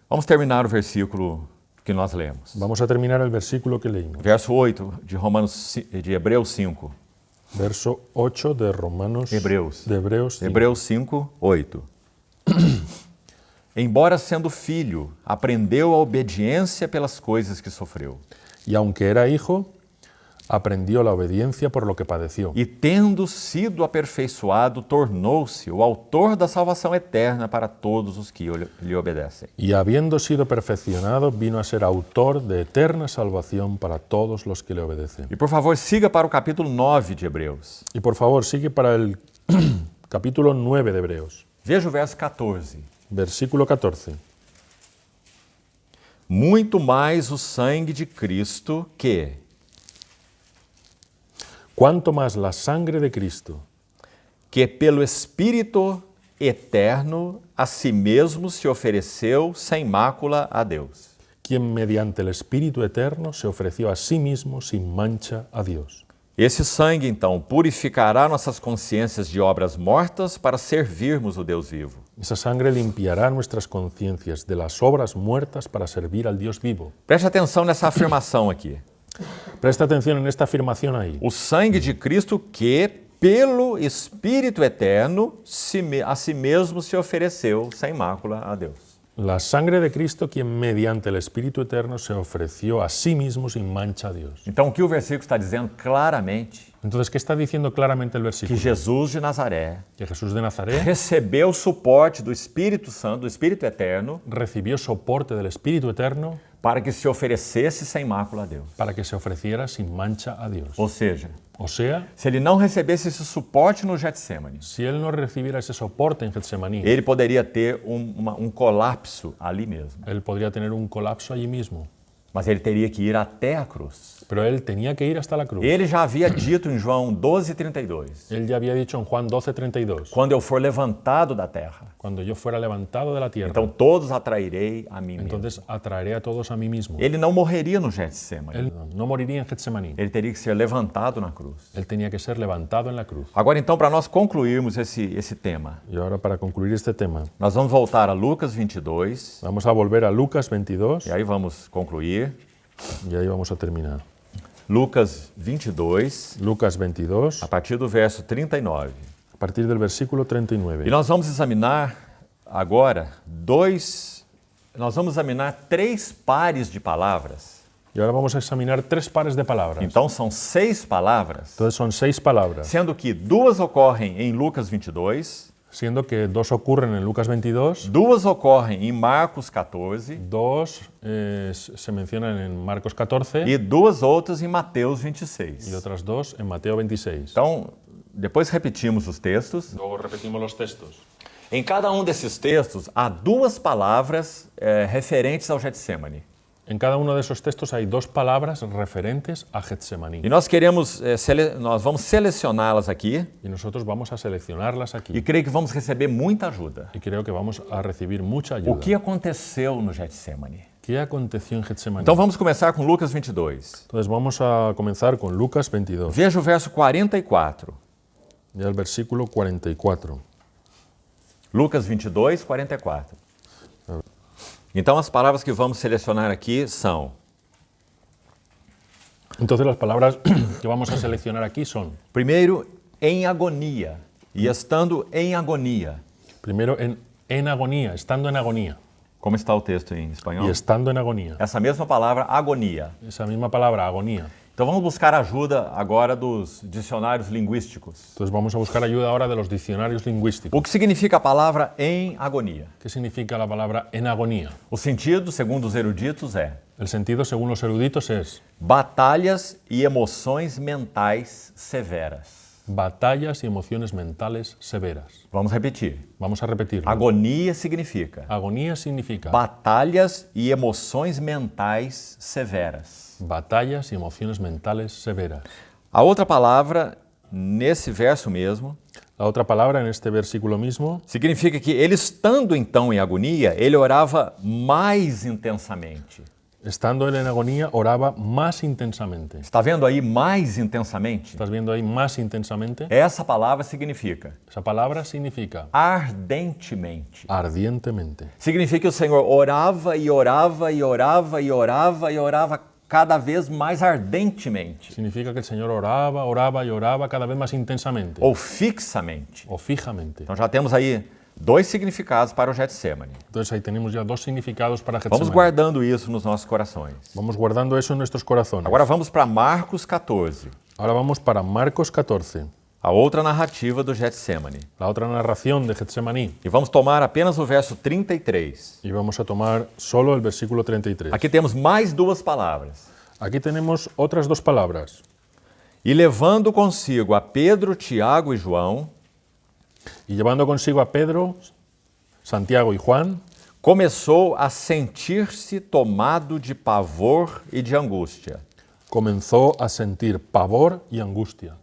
Vamos terminar o versículo que nós lemos. Vamos a terminar el versículo que leímos. Verso 8 de Hebreus 5. Verso 8 de Romanos. Hebreus. De Hebreos 5. Hebreus 5, 8. Embora sendo filho, aprendeu a obediência pelas coisas que sofreu. Y aunque era hijo, aprendió la obediencia por lo que padeció. E tendo sido aperfeiçoado, tornou-se o autor da salvação eterna para todos os que lhe obedecem. Y habiendo sido perfeccionado, vino a ser autor de eterna salvación para todos los que le obedecen. E por favor, siga para o capítulo 9 de Hebreus. Y por favor, sigue para el capítulo 9 de Hebreos, Veja o verso 14. versículo 14. Muito mais o sangue de Cristo Cuanto más la sangre de Cristo, que pelo Espírito eterno a si mesmo se ofereceu sem mácula a Deus. quien mediante el Espíritu Eterno se ofreció a sí mismo sin mancha a Dios. Esse sangue, então, purificará nossas consciências de obras mortas para servirmos o Deus vivo. Esa sangre limpiará nuestras conciencias de las obras muertas para servir al Dios vivo. Preste atenção nessa afirmação aqui. Presta atención en esta afirmación ahí. O sangue de Cristo que, pelo Espírito Eterno, a si mesmo se ofereceu sem mácula a Deus. La sangre de Cristo, quien mediante el Espíritu Eterno se ofreció a sí mismo sin mancha a Dios. Então, o que o versículo está dizendo claramente Entonces, ¿qué está diciendo claramente el que versículo? Jesus de Nazaré Que Jesús de Nazaret recebeu o suporte do Espírito Santo, do Espírito Eterno, recibió soporte del Espíritu Eterno para que se oferecesse sem mácula a Deus. para que se ofreciera sin mancha a Dios. Ou seja, O sea, se ele não recebesse esse suporte no Getsêmani, si él no recibiera ese soporte en Getsemaní, ele poderia ter um colapso ali mesmo. él podría tener un colapso allí mismo. Mas ele teria que ir até a cruz. Pero él tenía que ir hasta la cruz. Ele já havia dito em João 12:32, Él ya había dicho en Juan 12:32, quando eu for levantado da terra, cuando yo fuera levantado de la tierra, então todos atrairei a mim mesmo. entonces atraeré a todos a mí mismo. Ele não morreria no Getsêmani. Él no moriría en Getsemaní. Ele teria que ser levantado na cruz. Él tenía que ser levantado en la cruz. Agora, então, para nós concluirmos esse tema, Y ahora, para concluir este tema, nós vamos voltar a Lucas 22, vamos a volver a Lucas 22 e aí vamos concluir. y ahí vamos a terminar. Lucas 22, Lucas 22, a partir do verso 39. a partir del versículo E 39. nós vamos examinar agora três pares de palavras. Y ahora vamos a examinar 3 pares de palabras. Então, são 6 palavras, Entonces son 6 palabras, sendo que 2 ocorrem em Lucas 22, siendo que 2 ocurren en Lucas 22, 2 ocorrem em Marcos 14 2 se mencionan en Marcos 14 e 2 outras em Mateus 26. y otras 2 en Mateo 26. Então, depois repetimos os textos. Luego repetimos los textos. Em cada um desses textos, há 2 palavras referentes ao Getsêmani. En cada uno de esos textos hay 2 palabras referentes a Getsemaní. E nós vamos selecioná-las aqui Y nosotros vamos a seleccionarlas e aquí. creio que vamos receber muita ajuda. Y creo que vamos a recibir mucha O ayuda. que aconteceu no Getsêmani? ¿Qué aconteció en Getsemaní? Então vamos começar com Lucas 22. Entonces vamos a comenzar con Lucas 22, Veja o verso 44. ya el versículo 44. Lucas 22, 44. Então as palavras que vamos selecionar aqui são: Entonces las palabras que vamos a seleccionar aquí son, primeiro, em agonia, e estando em agonia. primero, en agonía, estando en agonía. Como está o texto em Y espanhol? estando en agonía. Essa mesma palavra, agonia. Esa misma palabra, agonía. Então vamos buscar ajuda agora dos dicionários linguísticos. Entonces vamos a buscar ayuda ahora de los diccionarios lingüísticos. O que significa a palavra em agonia? ¿Qué significa la palabra en agonía? O sentido, segundo os eruditos, é El sentido, según los eruditos, es batalhas e emoções mentais severas. batallas y emociones mentales severas. Vamos repetir. Vamos a repetirlo. Agonia significa Agonía significa batalhas e emoções mentais severas. batallas y emociones mentales severas. A outra palavra, nesse verso mesmo, La otra palabra en este versículo mismo significa que ele estando então em agonia, ele orava mais intensamente. estando él en agonía, oraba más intensamente. Está vendo aí mais intensamente? ¿Estás viendo ahí más intensamente? Essa palavra significa Esa palabra significa ardentemente. ardientemente. Significa que o Senhor orava e orava e orava e orava e orava cada vez mais ardentemente Significa que el Señor oraba, oraba y oraba cada vez más intensamente ou fixamente. o fijamente. Então já temos aí 2 significados para o Getsêmani. Entonces ahí tenemos ya 2 significados para Vamos Getsemaní. guardando isso nos nossos corações. Vamos guardando eso en nuestros corazones. Agora vamos para Marcos 14, Ahora vamos para Marcos 14, a outra narrativa do Getsêmani. la otra narración de Getsemaní. E vamos tomar apenas o verso 33. Y vamos a tomar solo el versículo 33. Aqui temos mais 2 palavras. Aquí tenemos otras 2 palabras. E levando consigo a Pedro, Tiago e João, Y llevando consigo a Pedro, Santiago y Juan, começou a sentir-se tomado de pavor e de angústia. comenzó a sentir pavor y angustia.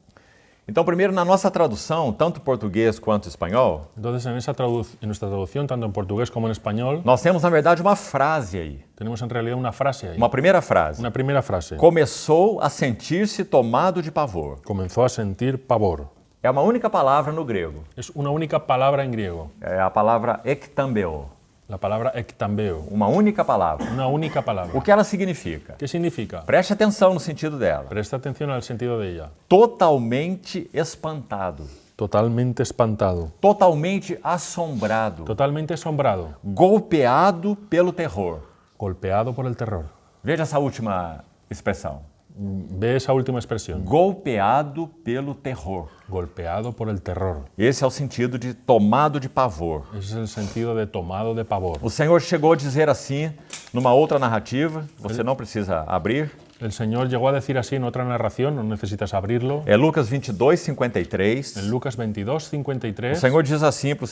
Então, primeiro, na nossa tradução, tanto português quanto espanhol, Entonces, en nuestra traducción, tanto en portugués como en español, nós temos, na verdade, uma frase aí. tenemos en realidad una frase ahí. Uma primeira frase. Una primera frase. Começou a sentir-se tomado de pavor. Comenzó a sentir pavor. É uma única palavra no grego. Es una única palabra en griego. É a palavra ektambeo. La palabra ektambeo. Uma única palavra. Una única O palabra. que ela significa? ¿Qué significa? Preste atenção no sentido dela. Presta atención al sentido de ella. Totalmente espantado. Totalmente espantado. Totalmente assombrado. Totalmente asombrado. Golpeado pelo terror. Golpeado por el terror. Veja essa última expressão. Ve esa última expresión. Golpeado pelo terror. Golpeado por el terror. Esse é o sentido de tomado de pavor. Ese es el sentido de tomado de pavor. O Senhor chegou a dizer assim, numa outra narrativa, você não precisa abrir, El Señor llegó a decir así en otra narración, no necesitas abrirlo. é Lucas 22, 53. En Lucas 22, O 53, Senhor diz assim para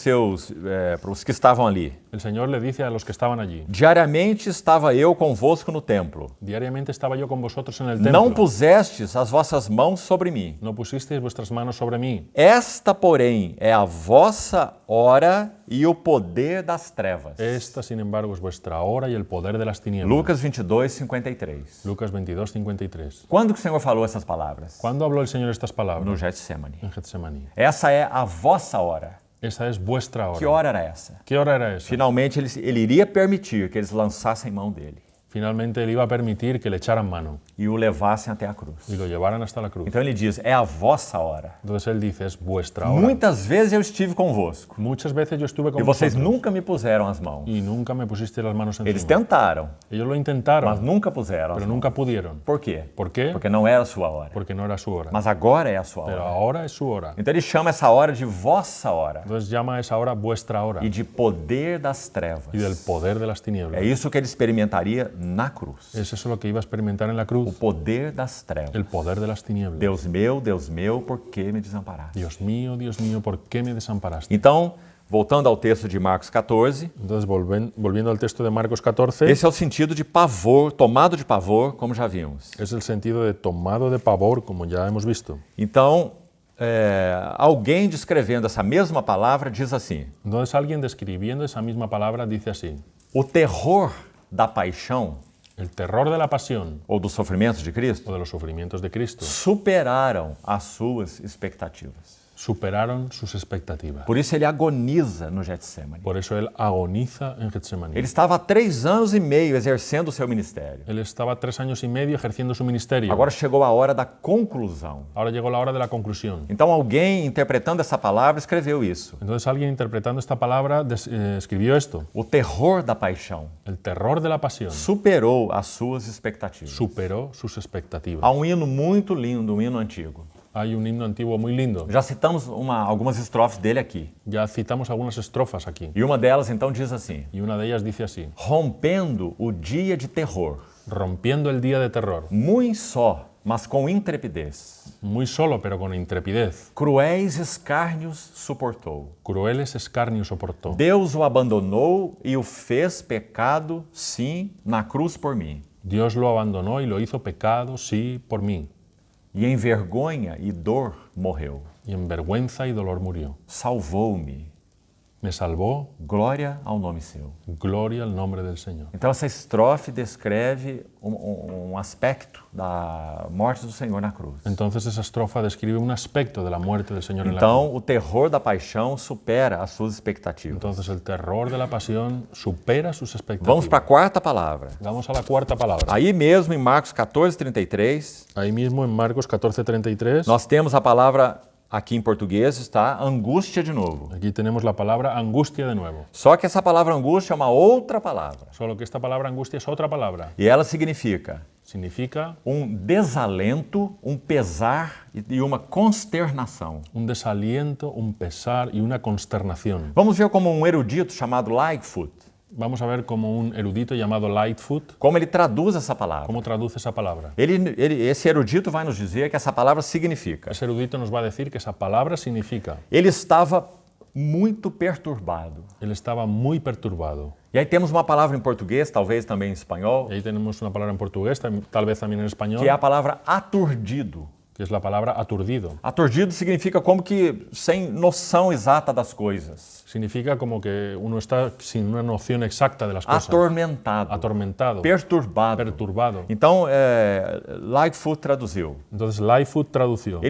os que estavam ali: el Señor le dice a los que estaban allí: diariamente estava eu convosco no templo. diariamente estaba yo con vosotros en el Não templo. pusestes as vossas mãos sobre mim. No pusisteis vuestras manos sobre mí. Esta, porém, é a vossa hora e o poder das trevas. Esta, sin embargo, es vuestra hora y el poder de las tinieblas. Lucas 22, 53. Lucas 22, 53. Quando que o Senhor falou essas palavras? ¿Cuándo habló el Señor estas palabras? No Getsemane. En Getsemaní. Essa é a vossa hora. Esa es vuestra hora. Que hora era essa? ¿Qué hora era esa? Finalmente, ele iria permitir que eles lançassem mão dele Finalmente él iba a permitir que le echaran mano e o levassem até a cruz. y lo llevaran hasta la cruz. Então ele diz, é a vossa hora. Entonces él dice, es vuestra hora. Muitas vezes eu estive convosco Muchas veces yo estuve con e vocês vosotros nunca me puseram as mãos. y nunca me pusiste las manos Eles encima. tentaram, Ellos lo mas intentaron, nunca puseram as pero mãos. nunca pudieron. Por quê? ¿Por qué? Porque não era a sua hora. Porque no era su hora. Mas agora é a sua Pero hora. ahora es su hora. Então ele chama essa hora de vossa hora Entonces llama a esa hora vuestra hora e de poder das trevas. y del poder de las tinieblas. É isso que ele experimentaria na cruz. Es eso lo que iba a experimentar en la O cruz, poder das trevas. el poder de las tinieblas. Deus meu, por que me desamparaste? Dios mío, ¿por qué me desamparaste? Então, voltando ao texto de Marcos 14, Entonces, volviendo al texto de Marcos 14, esse é o sentido de pavor, tomado de pavor, como já vimos. es el sentido de tomado de pavor, como ya hemos visto. Então, alguém descrevendo essa mesma palavra diz assim: Entonces, alguien describiendo esa misma palabra dice así: o terror da paixão el terror de la pasión ou dos sofrimentos de o Cristo de los sufrimientos de Cristo superaram as suas expectativas. superaron sus expectativas. Por isso ele agoniza no Getsemane. Por eso él agoniza en Getsemaní. Ele estava há 3 anos e meio exercendo o seu ministério. Él estaba 3 años y medio ejerciendo su ministerio. Agora chegou a hora da conclusão. Ahora llegó la hora de la conclusión. Então alguém interpretando essa palavra escreveu isso. Entonces alguien interpretando esta palabra escribió esto: O terror da paixão el terror de la pasión superou as suas expectativas. superó sus expectativas. Há um hino muito lindo, um hino antigo. Hay un himno antiguo muy lindo. Já citamos algumas estrofes dele aqui. Ya citamos algunas estrofas aquí. E uma delas então diz assim: Y una de ellas dice así: rompendo o dia de terror, rompiendo el día de terror, muito só, mas com intrepidez. muy solo pero con intrepidez, Cruéis escárnios suportou. crueles escarnios soportó. Deus o abandonou e o fez pecado, sim, na cruz por mim. Dios lo abandonó y lo hizo pecado, sí, por mí. E em vergonha e dor morreu. Y en vergüenza y dolor murió. Salvou-me. Me salvó, Glória ao nome seu. gloria al nombre del Señor. Então essa estrofe descreve um aspecto da morte do Senhor na cruz. Entonces esa estrofa describe un aspecto de la muerte del Señor en la cruz. Então o terror da paixão supera as suas expectativas. Entonces el terror de la pasión supera sus expectativas. Vamos para a quarta palavra. Vamos a la cuarta palabra. Aí mesmo em Marcos 14, 33, Ahí mismo en Marcos 14:33, nós temos a palavra, aqui em português está angústia de novo. aquí tenemos la palabra angustia de nuevo. Só que essa palavra angústia é uma outra palavra. Solo que esta palabra angustia es otra palabra. E ela significa Significa desalento, pesar e uma consternação. un desaliento, un pesar y una consternación. Vamos ver como erudito chamado Lightfoot, Vamos a ver como un erudito llamado Lightfoot, como ele traduz essa palavra. cómo traduce esa palabra. Esse erudito vai nos dizer que essa palavra significa: Ese erudito nos va a decir que esa palabra significa, ele estava muito perturbado. él estaba muy perturbado. E aí temos uma palavra em português, talvez também em espanhol, Y ahí tenemos una palabra en portugués, tal vez también en español, que é a palavra aturdido. que es la palabra aturdido. Aturdido significa como que sem noção exata das coisas. Significa como que uno está sin una noción exacta de las cosas. Atormentado. Atormentado, Perturbado. perturbado. Então, Lightfoot traduziu. Entonces Lightfoot tradujo.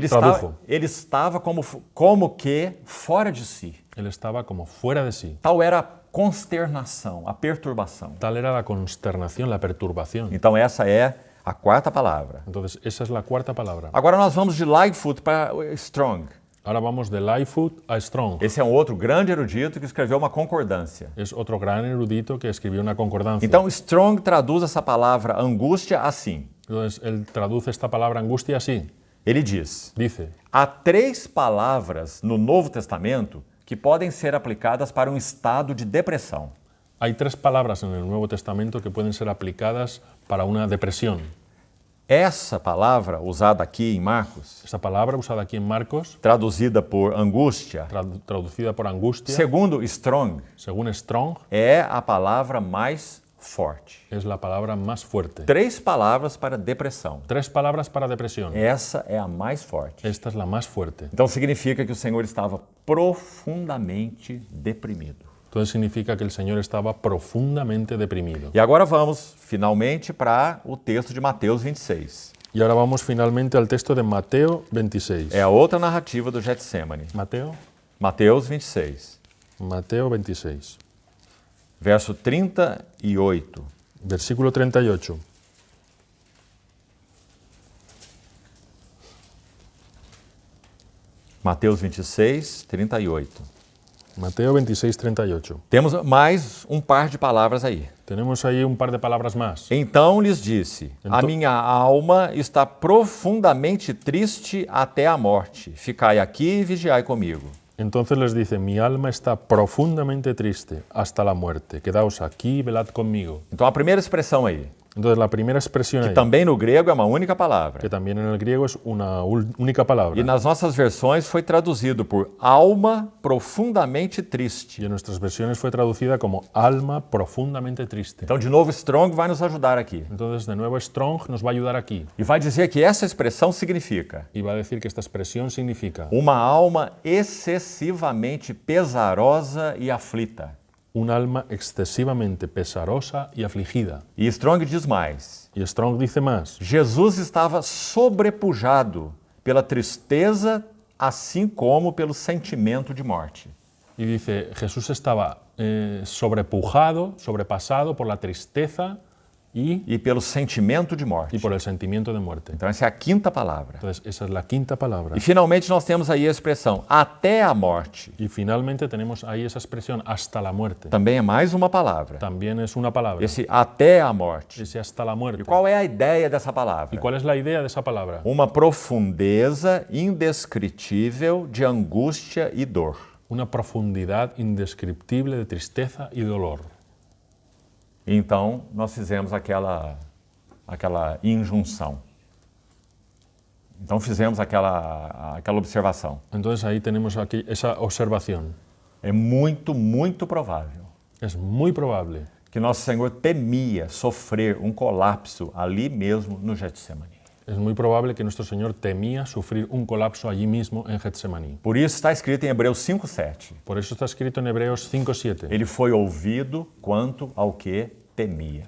Ele estava como que fora de si. Él estaba como fuera de sí. Tal era a consternação, a perturbação. Tal era la consternación, la perturbación. Então, essa é a quarta palavra. Entonces esa es la cuarta palabra. Agora nós vamos de Lightfoot para Strong. Ahora vamos de Lightfoot a Strong. Esse é um outro grande erudito que escreveu uma concordância. Es otro gran erudito que escribió una concordancia. Então, Strong traduz essa palavra angústia assim. Entonces él traduce esta palabra angustia así. Ele diz: Dice, há 3 palavras no Novo Testamento que podem ser aplicadas para um estado de depressão. hay 3 palabras en el Nuevo Testamento que pueden ser aplicadas para una depresión. Essa palavra, usada aqui em Marcos, Esta palabra usada aquí en Marcos, traduzida por angústia, traducida por angustia, segundo Strong, según Strong, é a palavra mais forte. es la palabra más fuerte. 3 palavras para depressão. 3 palabras para depresión. Essa é a mais forte. Esta es la más fuerte. Então significa que o Senhor estava profundamente deprimido. Entonces significa que el Señor estaba profundamente deprimido. E agora vamos, finalmente, para o texto de Mateus 26. Y ahora vamos finalmente al texto de Mateo 26. É a outra narrativa do Getsemane. Mateo, Mateus 26, Mateo 26, verso 38. versículo 38. Mateus 26, 38. Mateo 26, 38. Temos mais um par de palavras aí. Tenemos ahí un par de palabras más. Então lhes disse: a minha alma está profundamente triste até a morte. Ficai aqui e vigiai comigo. Entonces les dice, mi alma está profundamente triste hasta la muerte. Quedaos aquí y velad conmigo. Então a primeira expressão aí, Entonces la primera expresión ahí, também no grego é uma única palavra. que también en el griego es una única palabra. E nas nossas versões foi traduzido por alma profundamente triste. Y en nuestras versiones fue traducida como alma profundamente triste. Então, de novo, Strong vai nos ajudar aqui. Entonces, de nuevo, Strong nos va a ayudar aquí E vai dizer que essa expressão significa y va a decir que esta expresión significa uma alma excessivamente pesarosa e aflita. un alma excesivamente pesarosa y afligida. E Strong diz mais: Y Strong dice más, Jesus estava sobrepujado pela tristeza, assim como pelo sentimento de morte. y dice, Jesús estaba sobrepasado por la tristeza E pelo sentimento de morte. y por el sentimiento de muerte. Então, essa é a quinta palavra. Entonces, esa es la quinta palabra. E finalmente nós temos aí a expressão até a morte. Y finalmente tenemos ahí esa expresión, hasta la muerte. Também é mais uma palavra. También es una palabra. Esse até a morte. Ese hasta la muerte. E qual é a ideia dessa ¿Y palavra? cuál es la idea de esa palabra? Uma profundeza indescritível de angústia e dor. Una profundidad indescriptible de tristeza y dolor. Então, nós fizemos aquela injunção. Então, fizemos aquela observação. Entonces ahí tenemos aquí esa observación. É muito, muito provável Es muy probable que nosso Senhor temia sofrer um colapso ali mesmo no Getsemane. Es muy probable que nuestro Señor temía sufrir un colapso allí mismo en Getsemaní. Por isso está escrito em Hebreus 5:7. Por eso está escrito en Hebreos 5:7. Ele foi ouvido quanto ao que temia.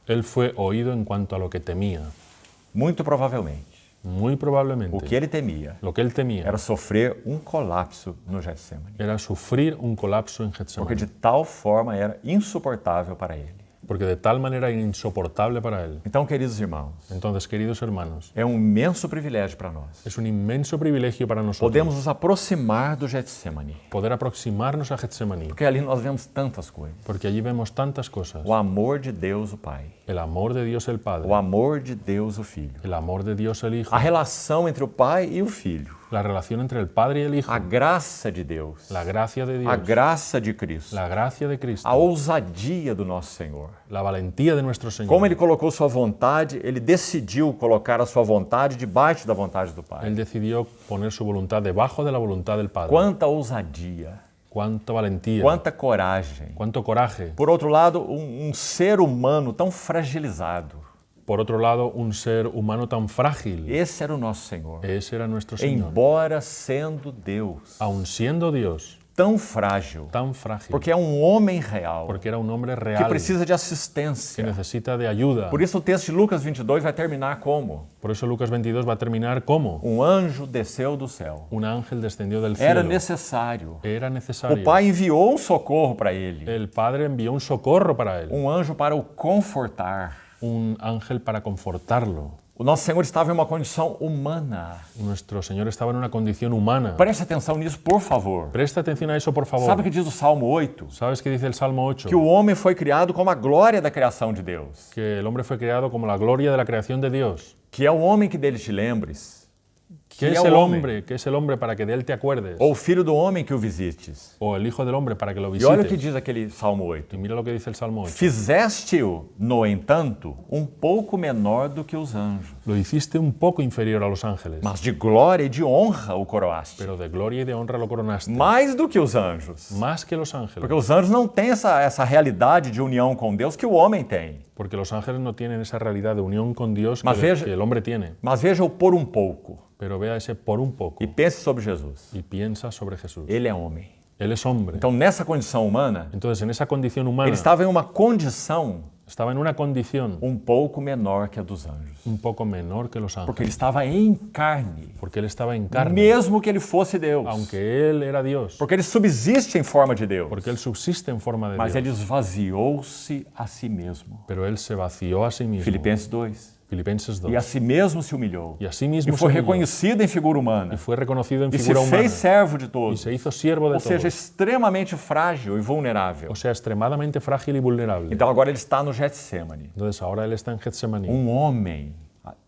Él fue oído en cuanto a lo que temía. Muito provavelmente, Muy probablemente. o que ele temia Lo que él temía era sofrer um colapso no Getsemane. era sufrir un colapso en Porque Getsemaní. de tal forma era insuportável para ele. Porque de tal manera era insoportable para él. Então, queridos irmãos, Entonces, queridos hermanos, é um imenso privilégio para nós. es un inmenso privilegio para nosotros Podemos nos aproximar do Getsemane, poder aproximarnos a Getsemaní. porque ali nós vemos tantas coisas. Porque allí vemos tantas cosas. O amor de Deus, o Pai. El amor de Dios el Padre. O amor de Deus, o Filho. El amor de Dios el Hijo. A relação entre o Pai e o Filho. La relación entre el Padre y el Hijo. A graça de Deus. La gracia de A Dios. graça de Cristo. La gracia de Cristo. A ousadia do nosso Senhor. La valentía de nuestro Señor. Como Ele colocou sua vontade, Ele decidiu colocar a sua vontade debaixo da vontade do Pai. Él decidió poner su voluntad debajo de la voluntad del Padre. Quanta ousadia. Cuánta valentía. Quanta coragem. Cuánto coraje. Por outro lado, um ser humano tão fragilizado. por otro lado, un ser humano tan frágil. Esse era o nosso Senhor. Ese era nuestro Señor. Embora sendo Deus, Aun siendo Dios, tão frágil, tan frágil, porque é um homem real, porque era un hombre que real, precisa de que assistência. necesita de ayuda. Por isso o texto de Lucas 22 vai terminar como? Por eso Lucas 22 va a terminar como Um anjo desceu do céu. un ángel descendió del Era cielo. necessário. Era O necesario. pai enviou um socorro para ele, El Padre envió un socorro para él, um anjo para o confortar. un ángel para confortarlo. O nosso Senhor estava em uma condição humana. Nuestro Señor estaba en una condición humana. Preste atenção nisso, por favor. Presta atención a eso, por favor. Sabe o que diz o Salmo 8? ¿Sabes qué dice el Salmo 8? Que o homem foi criado como a glória da criação de Deus. Que el hombre fue creado como la gloria de la creación de Dios. Que é o homem que dele te lembres. ¿Qué Que es é el o homem. hombre? ¿Qué es el hombre para que de él te acuerdes? Ou o filho do homem que o visites. O el hijo del hombre para que lo E olha o que visites. diz aquele Salmo 8. Y mira lo que dice el Salmo 8. Fizeste-o, no entanto, um pouco menor do que os anjos. Lo hiciste un poco inferior a los ángeles, Mas de glória e de honra o coroaste. pero de gloria y de honra lo coronaste. Mais do que os anjos. Más que los ángeles. Porque os anjos não têm essa realidade de união com Deus que o homem tem. Porque los ángeles no tienen esa realidad de unión con Dios Mas veja- que el hombre tiene. Mas veja-o por um pouco. Pero vea ese por un poco E pense sobre Jesus. y piensa sobre Jesús. Ele é homem. Él es hombre. Então, nessa condição humana, Entonces, en esa condición humana, ele estava em uma condição estaba en una condición um pouco menor que a dos anjos. un poco menor que los Porque ángeles. ele estava em carne, Porque él estava en carne, mesmo que ele fosse Deus. aunque él era Dios. Porque ele subsiste em forma de Deus. Porque él subsiste en forma de Mas Dios. ele esvaziou-se a si mesmo. Pero él se vació a sí mismo. Filipenses 2. Filipenses 2. E a si mesmo se humilhou. Y a sí E mismo se foi humilló. reconhecido em figura humana. Y fue reconocido en E se figura humana. fez servo de Y todos. se hizo siervo de Ou seja, todos. extremamente frágil e vulnerável. O sea, extremadamente frágil y vulnerable. Então agora ele está no Getsemane. Entonces ahora él está en Getsemaní. Um homem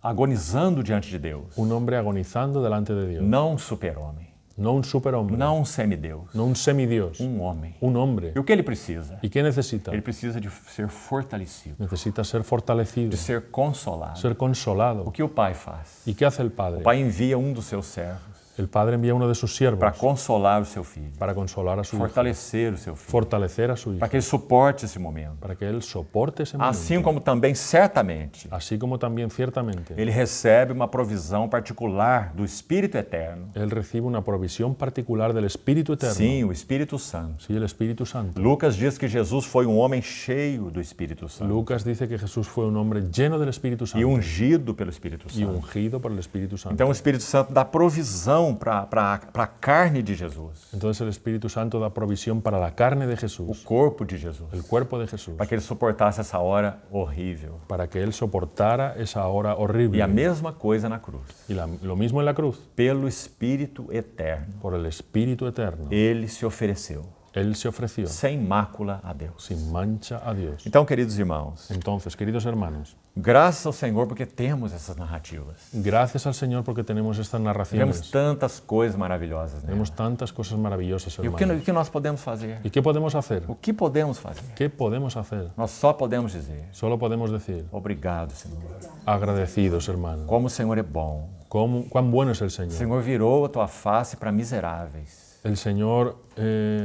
agonizando diante de Deus. Un hombre agonizando delante de Dios. Não um super-homem. No un superhombre. Não um semideus. No un semidios. Um homem. Un hombre. E o que ele precisa? ¿Y qué necesita? Ele precisa de ser fortalecido, Necesita ser fortalecido, de ser consolado. ser consolado. O que o pai faz? ¿Y qué hace el Padre? O pai envia um dos seus servos El Padre envía a uno de sus siervos para consolar o seu filho, para consolar a su hijo, fortalecer o seu filho, fortalecer a su hijo, para que ele suporte esse momento. para que él soporte ese momento. Assim como também, certamente, Así como también ciertamente ele recebe uma provisão particular do Espírito Eterno. él recibe una provisión particular del Espíritu Eterno. Sim, o Espírito Santo. Sí, el Espíritu Santo. Lucas diz que Jesus foi um homem cheio do Espírito Santo Lucas dice que Jesús fue un hombre lleno del Espíritu e Santo ungido pelo Espírito y Santo. ungido por el Espíritu Santo. Então o Espírito Santo dá provisão para a carne de Jesus, Entonces el Espíritu Santo da provisión para la carne de o Jesús, corpo de Jesus, el cuerpo de Jesús, para que ele suportasse essa hora horrível. para que él soportara esa hora E horrible. a mesma coisa na cruz. Y lo mismo en la cruz, Pelo Espírito Eterno, por el Espíritu Eterno. ele se ofereceu Él se ofreció sem mácula a Deus. sin mancha a Dios. Então, queridos irmãos, Entonces, queridos hermanos, graças ao Senhor porque temos essas narrativas. gracias al Señor porque tenemos estas Vemos narraciones. tantas coisas maravilhosas, né? Tenemos tantas cosas maravillosas, E o hermanos. que nós podemos fazer? ¿Y qué podemos hacer? O que podemos fazer? ¿Qué podemos hacer? Nós só podemos dizer: Solo podemos decir, obrigado, Senhor. agradecidos, hermanos. Como o Senhor é bom. Cuán bueno es el O Señor. Senhor virou a tua face para miseráveis. El Señor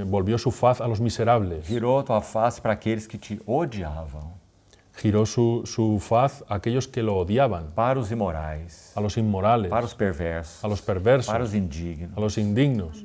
volvió su faz a los miserables, Virou a tua face para aqueles que te odiavam, giró su faz a aquellos que lo odiaban, para os imorais, a los inmorales, para os perversos, a los perversos, para os indignos. a los indignos.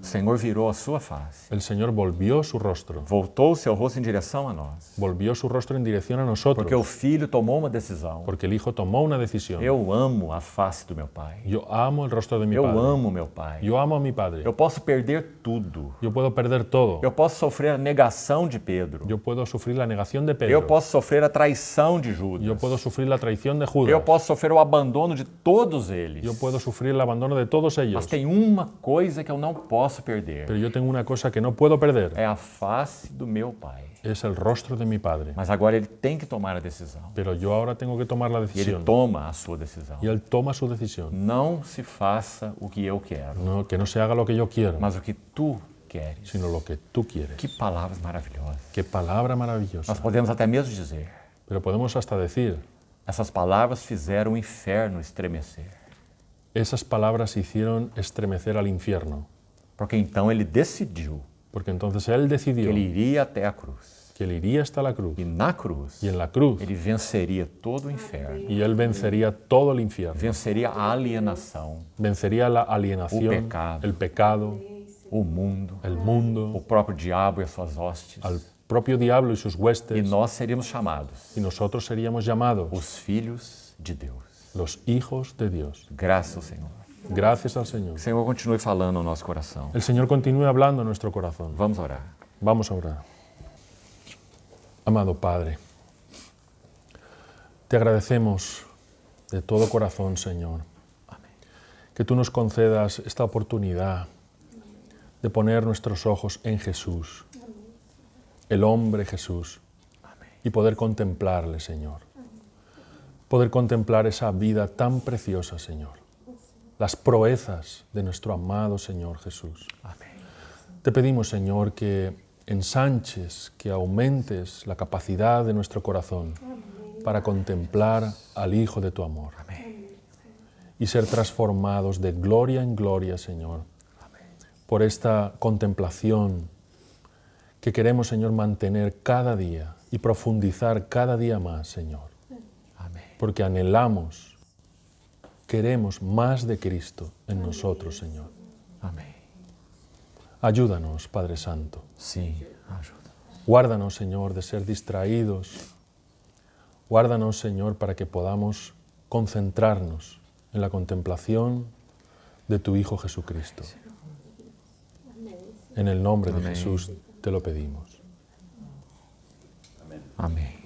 O Senhor virou a sua face, El Señor volvió su rostro, voltou o seu rosto em direção a nós, volvió su rostro en dirección a nosotros, porque o Filho tomou uma decisão. porque el Hijo tomó una decisión. Eu amo a face do meu Pai. Yo amo el rostro de mi Eu Padre. amo meu Pai. Yo amo a mi Padre. Eu posso perder tudo. Yo puedo perder todo. Eu posso sofrer a negação de Pedro. Yo puedo sufrir la negación de Eu Pedro. posso sofrer a traição de Judas. Yo puedo sufrir la traición de Eu Judas. posso sofrer o abandono de todos eles. Yo puedo sufrir el abandono de todos Mas ellos. tem uma coisa que eu não posso perder. Pero yo tengo una cosa que no puedo perder. É a face do meu Pai. Es el rostro de mi Padre. Mas agora ele tem que tomar a decisão. Pero yo ahora tengo que tomar la E ele decisión. toma a sua decisão. Y Él toma su decisión. Não se faça o que eu quero, No, que no se haga lo que yo quiero, mas o que tu queres. sino lo que tú quieres. Que palavras maravilhosas. Qué palabra maravillosa. Nós podemos até mesmo dizer: Pero podemos hasta decir, essas palavras fizeram o inferno estremecer. esas palabras hicieron estremecer al infierno. Porque então ele decidiu Porque entonces Él que decidió ele iria até a cruz. que Él iría hasta la cruz, e na cruz y en la cruz, Ele venceria todo o inferno, y Él vencería todo el infierno, venceria a alienação, vencería la alienación, pecado. el pecado, o mundo, el o mundo, próprio diabo e as suas hostes. al propio diablo y sus E huestes, nós seríamos chamados y nosotros seríamos llamados os filhos de Deus. los hijos de Dios. Graças ao Senhor. Gracias al Señor. Que o Senhor continue falando no nosso coração. El Señor continúe hablando en nuestro corazón. Vamos orar. Vamos a orar. Amado Padre, te agradecemos de todo corazón, Señor, que tú nos concedas esta oportunidad de poner nuestros ojos en Jesús, el hombre Jesús, y poder contemplarle, Señor. Poder contemplar esa vida tan preciosa, Señor. Las proezas de nuestro amado Señor Jesús. Te pedimos, Señor, que ensanches, que aumentes la capacidad de nuestro corazón para contemplar al Hijo de tu amor y ser transformados de gloria en gloria, Señor, por esta contemplación que queremos, Señor, mantener cada día y profundizar cada día más, Señor, porque anhelamos, queremos más de Cristo en nosotros, Señor. Amém. Ayúdanos, Padre Santo. Sim, ajuda. Guárdanos, Señor, de ser distraídos. Guárdanos, Señor, para que podamos concentrarnos en la contemplación de tu Hijo Jesucristo. En el nombre de Amén. Jesús te lo pedimos. Amém.